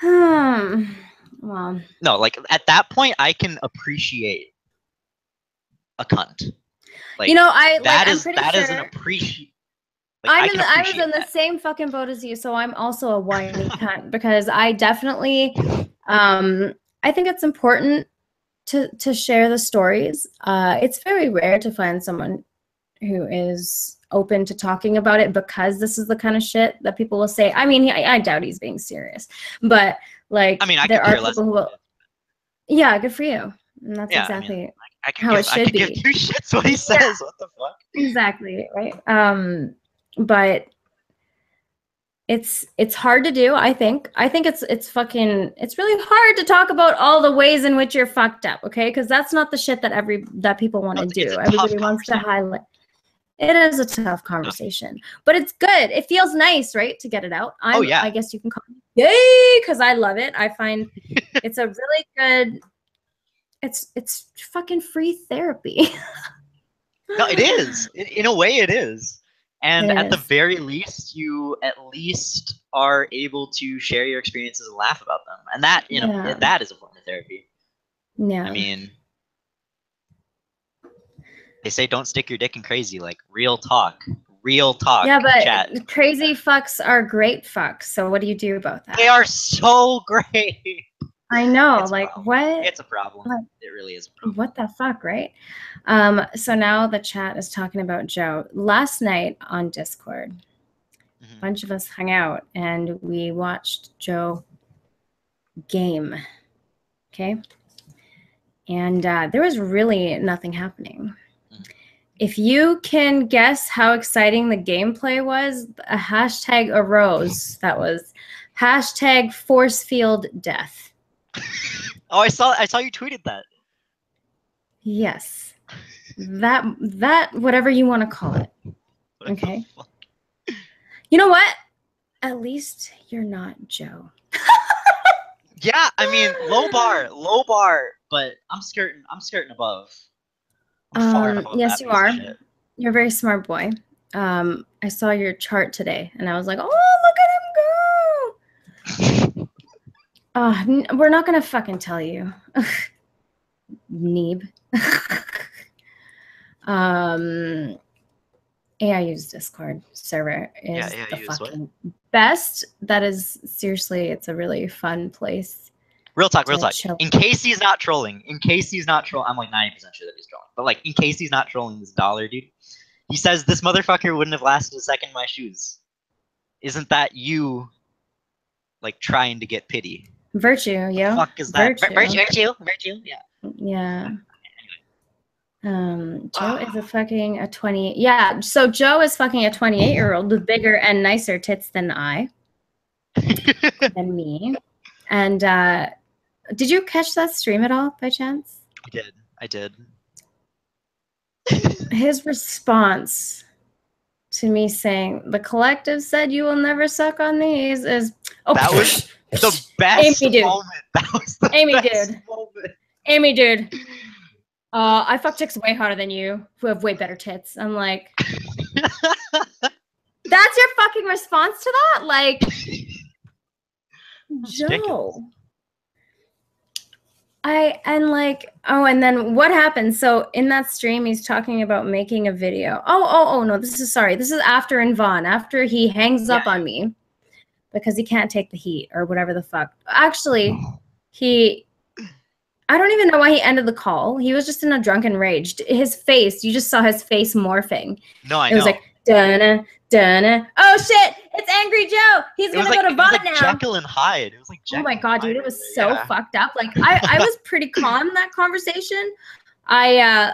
Well, no, like at that point I can appreciate a cunt. Like, you know, that is an appreciate. Like, I was in the same fucking boat as you, so I'm also a whiny cunt because I definitely I think it's important to share the stories. It's very rare to find someone who is open to talking about it because this is the kind of shit that people will say. I mean, I doubt he's being serious, but like, I mean, there are people who will. Yeah, good for you. And that's exactly how it should be. I give two shits what he says. Yeah. What the fuck? Exactly, right? But it's hard to do, I think. I think it's really hard to talk about all the ways in which you're fucked up, okay? Because that's not the shit that people want to do. Everybody wants to highlight. It is a tough conversation, but it's good. It feels nice, right, to get it out. I guess you can call me yay because I love it. I find it's a really good. It's fucking free therapy. No, it is. In a way, it is. And at the very least, you at least are able to share your experiences and laugh about them, and that that is a form of therapy. Yeah. I mean, they say don't stick your dick in crazy. Like real talk. Yeah, but chat. Crazy fucks are great fucks. So what do you do about that? They are so great. I know, like what? It's a problem. What? It really is a problem. What the fuck, right? So now the chat is talking about Joe. Last night on Discord, a bunch of us hung out and we watched Joe game. Okay. And there was really nothing happening. If you can guess how exciting the gameplay was, a hashtag arose. That was hashtag force field death. Oh, I saw you tweeted that. Yes. That whatever you want to call it. Okay. You know what? At least you're not Joe. Yeah, I mean, low bar, but I'm skirting above. I'm far above yes, you are. You're a very smart boy. I saw your chart today, and I was like, oh, look at him go! We're not gonna fucking tell you, Neeb. AiU's Discord server is the fucking best. That is seriously, it's a really fun place. Real talk. In case he's not trolling, I'm like 90% sure that he's trolling. But like, in case he's not trolling this dollar, dude, he says this motherfucker wouldn't have lasted a second in my shoes. Isn't that you, like, trying to get pity? Virtue, yeah. What the fuck is that? Virtue, yeah. Yeah. Joe is a 20. Yeah, so Joe is fucking a 28-year-old with bigger and nicer tits than than me. And did you catch that stream at all by chance? I did. His response to me saying, "The collective said you will never suck on these," is that was the best Amy, dude. moment. That was the Amy, best dude. moment. Amy, dude. I fuck chicks way hotter than you who have way better tits. I'm like, that's your fucking response to that? Like, Joe. And then what happened? So in that stream, he's talking about making a video. Oh, no, this is after Vaughn, after he hangs up on me because he can't take the heat or whatever the fuck. Actually, I don't even know why he ended the call. He was just in a drunken rage. His face, you just saw his face morphing. No, I know. It was like, dun dun. Oh shit! It's Angry Joe. He's gonna go to Vaughn now. Jekyll and Hyde. It was like Jekyll. Oh my god, dude! It was so fucked up. Like I was pretty calm in that conversation. I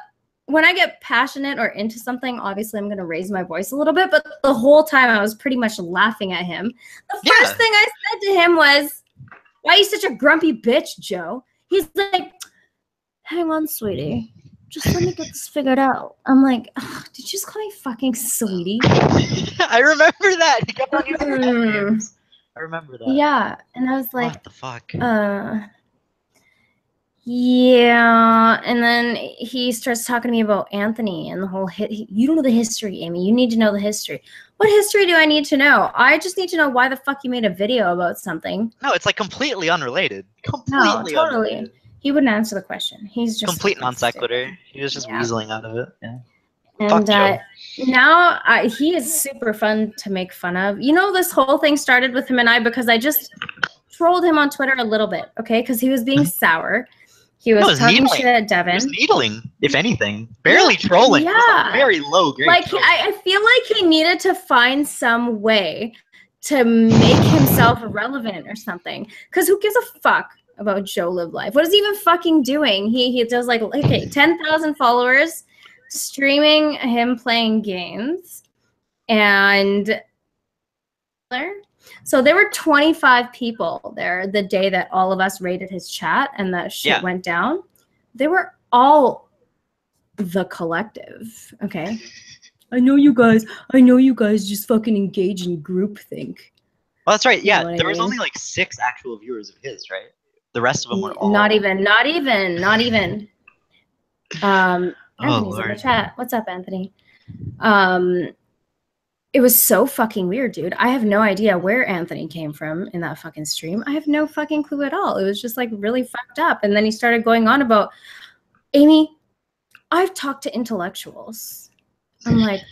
when I get passionate or into something, obviously I'm gonna raise my voice a little bit. But the whole time I was pretty much laughing at him. The first thing I said to him was, "Why are you such a grumpy bitch, Joe?" He's like, "Hang on, sweetie. Just let me get this figured out." I'm like, did you just call me fucking sweetie? I remember that. He kept on using names. I remember that. Yeah, and I was like, what the fuck? Yeah, and then he starts talking to me about Anthony and the whole you don't know the history, Amy. You need to know the history. What history do I need to know? I just need to know why the fuck you made a video about something. No, it's like completely unrelated. No, totally. Unrelated. He wouldn't answer the question. He's just complete non sequitur. He was just weaseling out of it. Yeah. And now he is super fun to make fun of. You know, this whole thing started with him and I because I just trolled him on Twitter a little bit, okay? Because he was being sour. He was talking shit at Devin. He was needling, if anything. Barely trolling. Yeah. Very low grade. Like, I feel like he needed to find some way to make himself relevant or something. Because who gives a fuck about Joe Live Life? What is he even fucking doing? He does like, okay, 10,000 followers, streaming him playing games. And so there were 25 people there the day that all of us raided his chat and that shit went down. They were all the collective. Okay. I know you guys just fucking engage in groupthink. Well, that's right. Yeah. There was only like 6 actual viewers of his, right? The rest of them were all. Not even. Anthony's in the chat. What's up, Anthony? It was so fucking weird, dude. I have no idea where Anthony came from in that fucking stream. I have no fucking clue at all. It was just like really fucked up. And then he started going on about, Amy, I've talked to intellectuals. I'm like,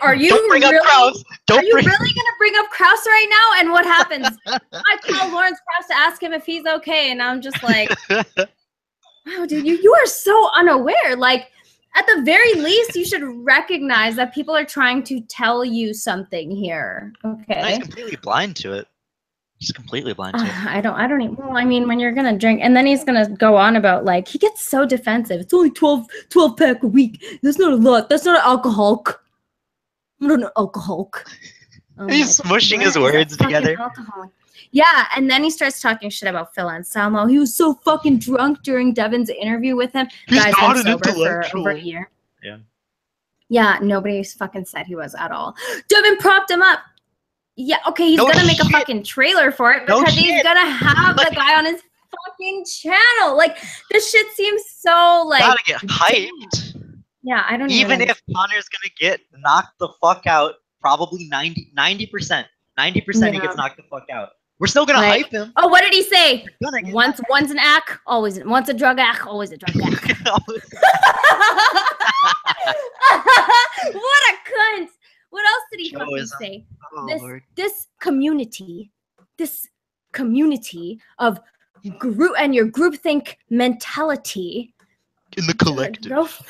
are you really gonna bring up Krause right now? And what happens? I call Lawrence Krause to ask him if he's okay, and I'm just like, wow, dude, you are so unaware. Like, at the very least, you should recognize that people are trying to tell you something here. Okay. No, he's completely blind to it. He's completely blind to it. I don't even. Well, I mean, when you're gonna drink, and then he's gonna go on about like he gets so defensive. It's only 12 pack a week. That's not a lot. That's not an alcoholic. I'm not an alcoholic. He's smushing his words together. Alcoholic. Yeah, and then he starts talking shit about Phil Anselmo. He was so fucking drunk during Devin's interview with him. He's Guys, not been an sober intellectual. for over a year. Yeah. Yeah, nobody fucking said he was at all. Devin propped him up. Yeah, okay, he's gonna make a fucking trailer for it because he's gonna have the guy on his fucking channel. Like, this shit seems so like. Gotta get hyped. Yeah, I don't even if Connor's gonna get knocked the fuck out, probably 90%. 90% he gets knocked the fuck out. We're still gonna hype him. Oh, what did he say? Once an act, always once a drug act, always a drug act. What a cunt! What else did he fucking say? This community of group and your groupthink mentality. In the collective.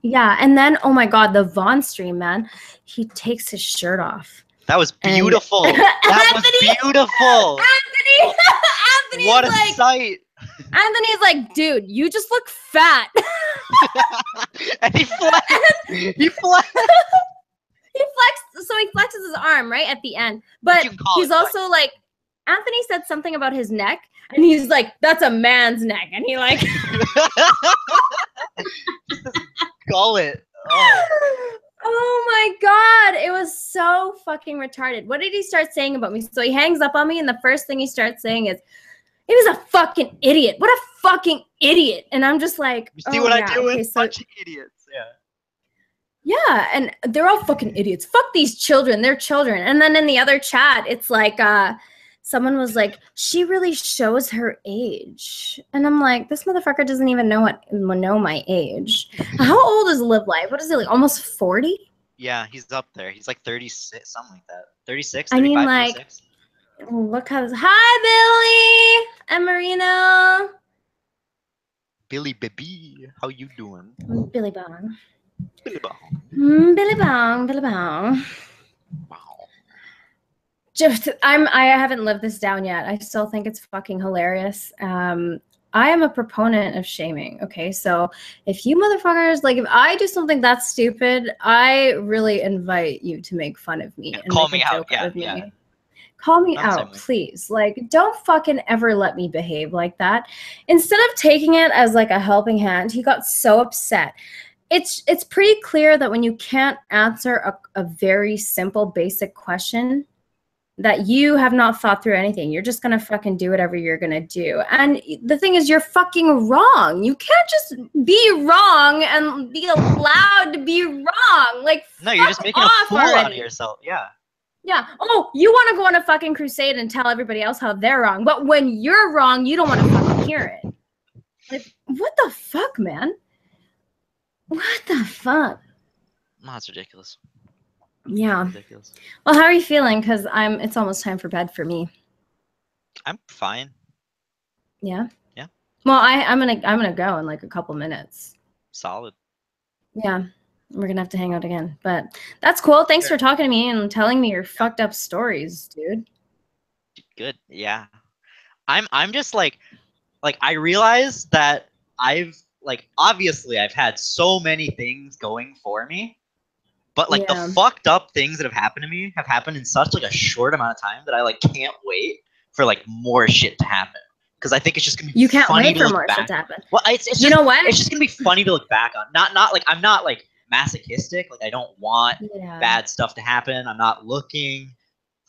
Yeah, and then oh my god, the Vaughn stream, man. He takes his shirt off. That was beautiful. That was beautiful. Anthony's what a like, sight. Anthony's like, dude, you just look fat. And he flexed. He flexed. So he flexes his arm right at the end. But he's also like, Anthony said something about his neck, and he's like, that's a man's neck. And he like gullet. Oh my god, it was so fucking retarded. What did he start saying about me? So he hangs up on me, and the first thing he starts saying is, "He was a fucking idiot. What a fucking idiot!" And I'm just like, "You see what I do with bunch of idiots?" Yeah, and they're all fucking idiots. Fuck these children. They're children. And then in the other chat, it's like, someone was like, "She really shows her age," and I'm like, "This motherfucker doesn't even know my age." How old is Live Life? What is it, like almost 40? Yeah, he's up there. He's like 36, something like that. 36, 35, I mean, like, 36. Look how. Hi, Billy and Marino. Billy baby, how you doing? Billy Bong. Billy Bong. Billy Bong. Billy Bong. Wow. I haven't lived this down yet. I still think it's fucking hilarious. I am a proponent of shaming. Okay, so if you motherfuckers, like, if I do something that's stupid, I really invite you to make fun of me Yeah, and call make a me out. joke out Yeah, of yeah. me. Call me Not the same out, way. please. Like, don't fucking ever let me behave like that. Instead of taking it as like a helping hand, he got so upset. It's pretty clear that when you can't answer a very simple, basic question, that you have not thought through anything. You're just gonna fucking do whatever you're gonna do. And the thing is, you're fucking wrong. You can't just be wrong and be allowed to be wrong. Like, No, you're just fuck making a off fool out of already. yourself. Yeah. Yeah. Oh, you want to go on a fucking crusade and tell everybody else how they're wrong. But when you're wrong, you don't want to fucking hear it. Like, what the fuck, man? What the fuck? No, that's ridiculous. Yeah. Ridiculous. Well, how are you feeling? Because it's almost time for bed for me. I'm fine. Yeah. Yeah. Well, I'm gonna go in like a couple minutes. Solid. Yeah. We're gonna have to hang out again. But that's cool. Thanks Sure. for talking to me and telling me your fucked up stories, dude. Good. Yeah. I'm just like I realize that I've like obviously I've had so many things going for me, but like the Yeah. fucked up things that have happened to me have happened in such like a short amount of time that I like can't wait for like more shit to happen. Because I think it's just gonna be You can't funny wait to for look more shit back. to happen. Well, it's You just know what? it's just gonna be funny to look back on. Not like I'm not like masochistic. Like I don't want Yeah. bad stuff to happen. I'm not looking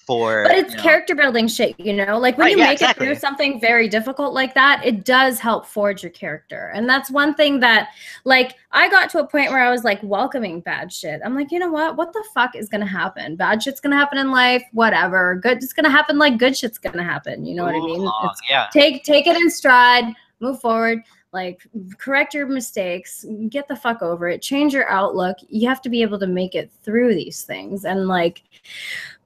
for But it's character building shit, you know? Like when Right, you yeah, make it through exactly. something very difficult like that, it does help forge your character. And that's one thing that, like, I got to a point where I was like welcoming bad shit. I'm like, you know what? What the fuck is gonna happen? Bad shit's gonna happen in life, whatever. Good it's gonna happen, like good shit's gonna happen. You know what I Move mean? along, It's yeah. take it in stride, move forward, like correct your mistakes, get the fuck over it, change your outlook. You have to be able to make it through these things. And like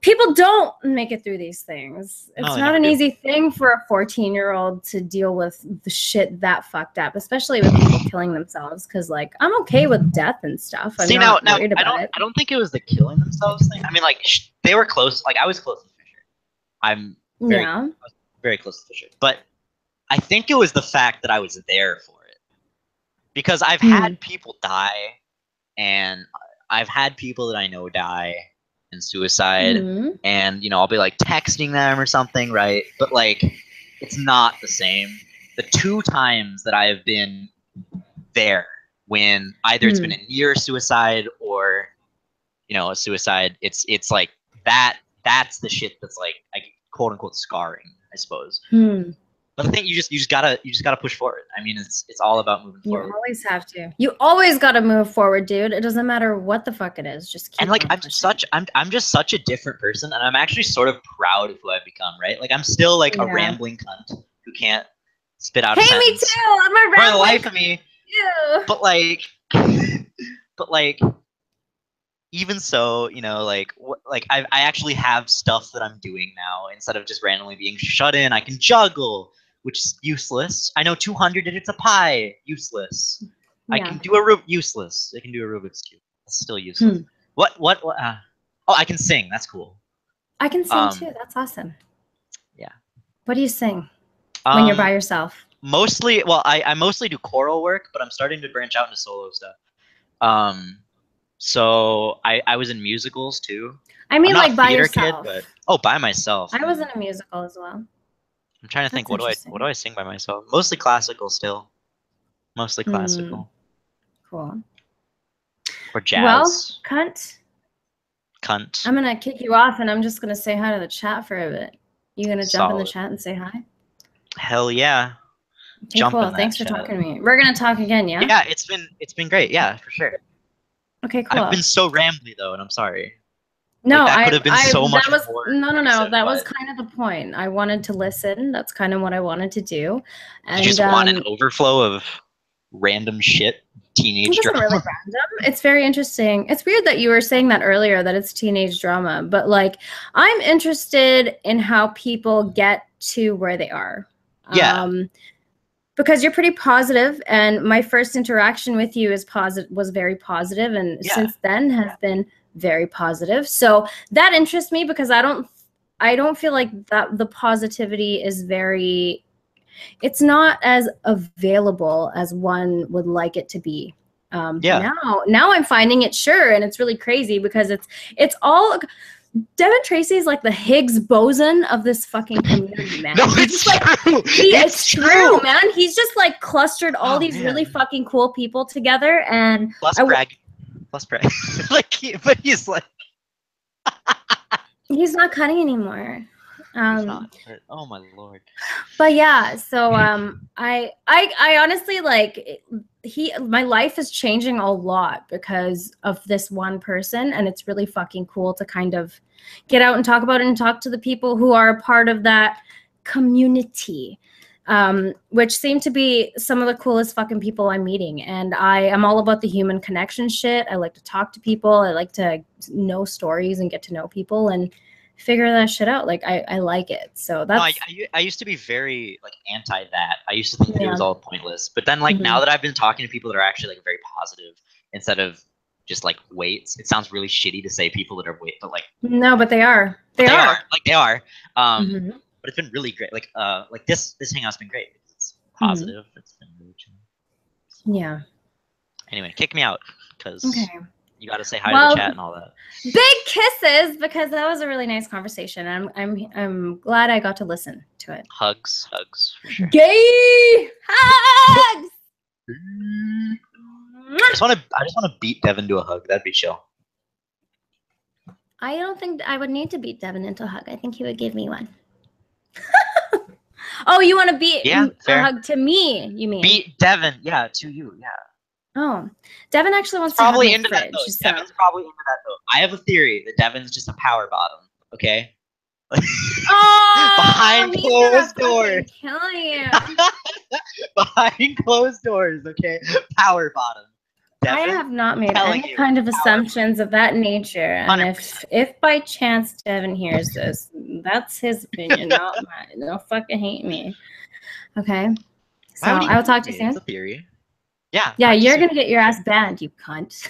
people don't make it through these things. No, It's they not never an do. easy thing for a 14-year-old to deal with the shit that fucked up, especially with people killing themselves. Because like I'm okay with death and stuff. I'm See now, not worried I about it. don't think it was the killing themselves thing. I mean, like they were close. Like I was close to Fisher. I'm Yeah. very close to Fisher. But I think it was the fact that I was there for it, because I've had people die, and I've had people that I know die in suicide, and I'll be like texting them or something, right? But like, it's not the same. The two times that I have been there when either it's been a near suicide or a suicide, it's like that's the shit that's like quote unquote scarring, I suppose. But I think you just gotta push forward. I mean, it's all about moving forward. You always have to. You always got to move forward, dude. It doesn't matter what the fuck it is. Just keep. And like on pushing. I'm just such a different person, and I'm actually sort of proud of who I've become. Right? Like I'm still like a rambling cunt who can't spit out a Hey, me sentence too. I'm a for the rambling life of me. too. But like, but like, even so, like I actually have stuff that I'm doing now instead of just randomly being shut in. I can juggle, which is useless. I know 200 digits of pi, useless. I can do useless. I can do a Rubik's cube. That's still useless. What? Oh, I can sing. That's cool. I can sing too. That's awesome. Yeah. What do you sing when you're by yourself? Mostly, well, I mostly do choral work, but I'm starting to branch out into solo stuff. So I was in musicals too. I mean, I'm not like a by theater yourself. kid, but by myself. I was in a musical as well. I'm trying to think. That's What do I sing by myself? Mostly classical still. Mostly classical. Cool. Or jazz. Well, cunt. Cunt. I'm gonna kick you off, and I'm just gonna say hi to the chat for a bit. You gonna jump in the chat and say hi? Hell yeah. Okay, Jump cool. in that Thanks for chat. talking to me. We're gonna talk again, yeah? Yeah, it's been great. Yeah, for sure. Okay, cool. I've been so rambly though, and I'm sorry. No, like, that could have been so much that was more. No. That was kind of the point. I wanted to listen. That's kind of what I wanted to do. And you just want an overflow of random shit, teenage drama. Really random. It's very interesting. It's weird that you were saying that earlier, that it's teenage drama, but like I'm interested in how people get to where they are. Yeah. Because you're pretty positive, and my first interaction with you was very positive, and since then has been very positive. So that interests me because I don't feel like that the positivity is very it's not as available as one would like it to be. Now I'm finding it, sure, and it's really crazy because it's all Devin Tracy is like the Higgs boson of this fucking community, man. No, He's it's just true. like it's true, man. He's just like clustered all these really fucking cool people together, and plus brag. But he's like, he's not cutting anymore. he's not. But, oh my lord. But yeah, so I honestly like my life is changing a lot because of this one person, and it's really fucking cool to kind of get out and talk about it and talk to the people who are a part of that community, which seem to be some of the coolest fucking people I'm meeting. And I am all about the human connection shit. I like to talk to people. I like to know stories and get to know people and figure that shit out. Like I like it. So that's I used to be very like anti that. I used to think that it was all pointless. But then like now that I've been talking to people that are actually like very positive instead of just like weights, it sounds really shitty to say people that are weight, but like no, but they are. They are. But it's been really great. Like this hangout's been great. It's positive. It's been really chill. Yeah. Anyway, kick me out because you got to say hi to the chat and all that. Big kisses, because that was a really nice conversation. I'm glad I got to listen to it. Hugs for sure. Gay hugs. I just want to beat Devin to a hug. That'd be chill. I don't think I would need to beat Devin into a hug. I think he would give me one. Oh, you want to beat a hug to me? You mean beat Devin? Yeah, to you. Yeah. Oh, Devin actually wants to probably hug into fridge, that though. so. Devin's probably into that though. I have a theory that Devin's just a power bottom. Okay. Oh, behind closed doors. Kill you. Behind closed doors. Okay. Power bottom. Devin, I have not made any kind of assumptions of that nature, and if by chance Devin hears this, that's his opinion, not mine. Don't fucking hate me. Okay. So I will talk to you soon. It's a theory. Yeah. Yeah, you're gonna get your ass banned, you cunt.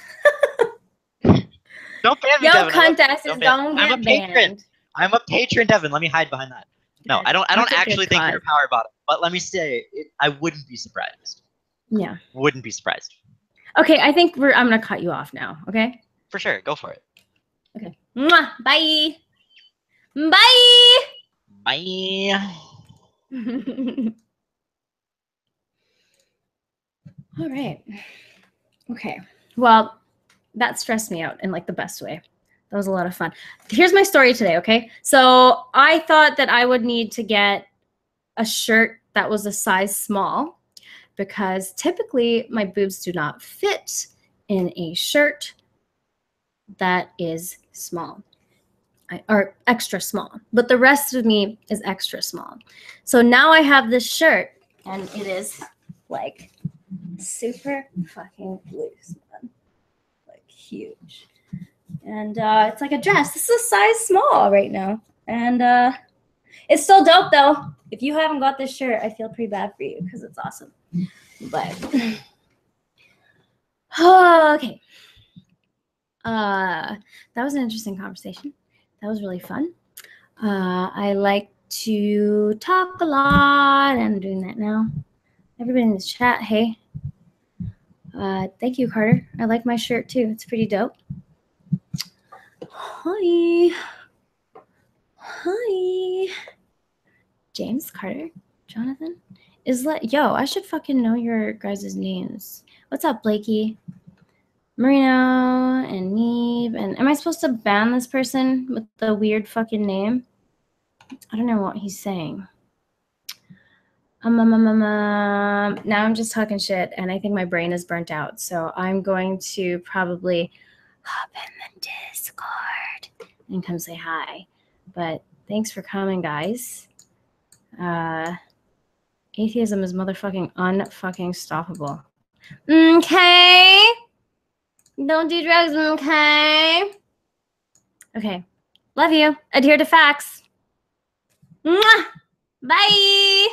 Don't ban me, Yo, Devin. cunt asses, don't get banned. I'm a patron, Devin. Let me hide behind that. No, I don't actually think you're a power bottom. But let me say, I wouldn't be surprised. Yeah. Wouldn't be surprised. Okay, I think I'm gonna cut you off now. Okay. For sure, go for it. Okay. Mwah. Bye. Bye. Bye. All right. Okay. Well, that stressed me out in like the best way. That was a lot of fun. Here's my story today, okay? So I thought that I would need to get a shirt that was a size small because typically my boobs do not fit in a shirt that is small or extra small, but the rest of me is extra small. So now I have this shirt and it is like super fucking loose, man. Like huge. And it's like a dress. This is a size small right now. And it's still dope though. If you haven't got this shirt, I feel pretty bad for you because it's awesome. But okay. That was an interesting conversation. That was really fun. I like to talk a lot, and I'm doing that now. Everybody in this chat, hey. Thank you, Carter. I like my shirt too. It's pretty dope. Hi. Hi. James, Carter, Jonathan. Yo, I should fucking know your guys' names. What's up, Blakey? Marino and Neve. And am I supposed to ban this person with the weird fucking name? I don't know what he's saying. Now I'm just talking shit, and I think my brain is burnt out. So I'm going to probably hop in the Discord and come say hi. But thanks for coming, guys. Atheism is motherfucking unfucking stoppable. Okay. Don't do drugs, okay? Okay. Love you. Adhere to facts. Mwah! Bye.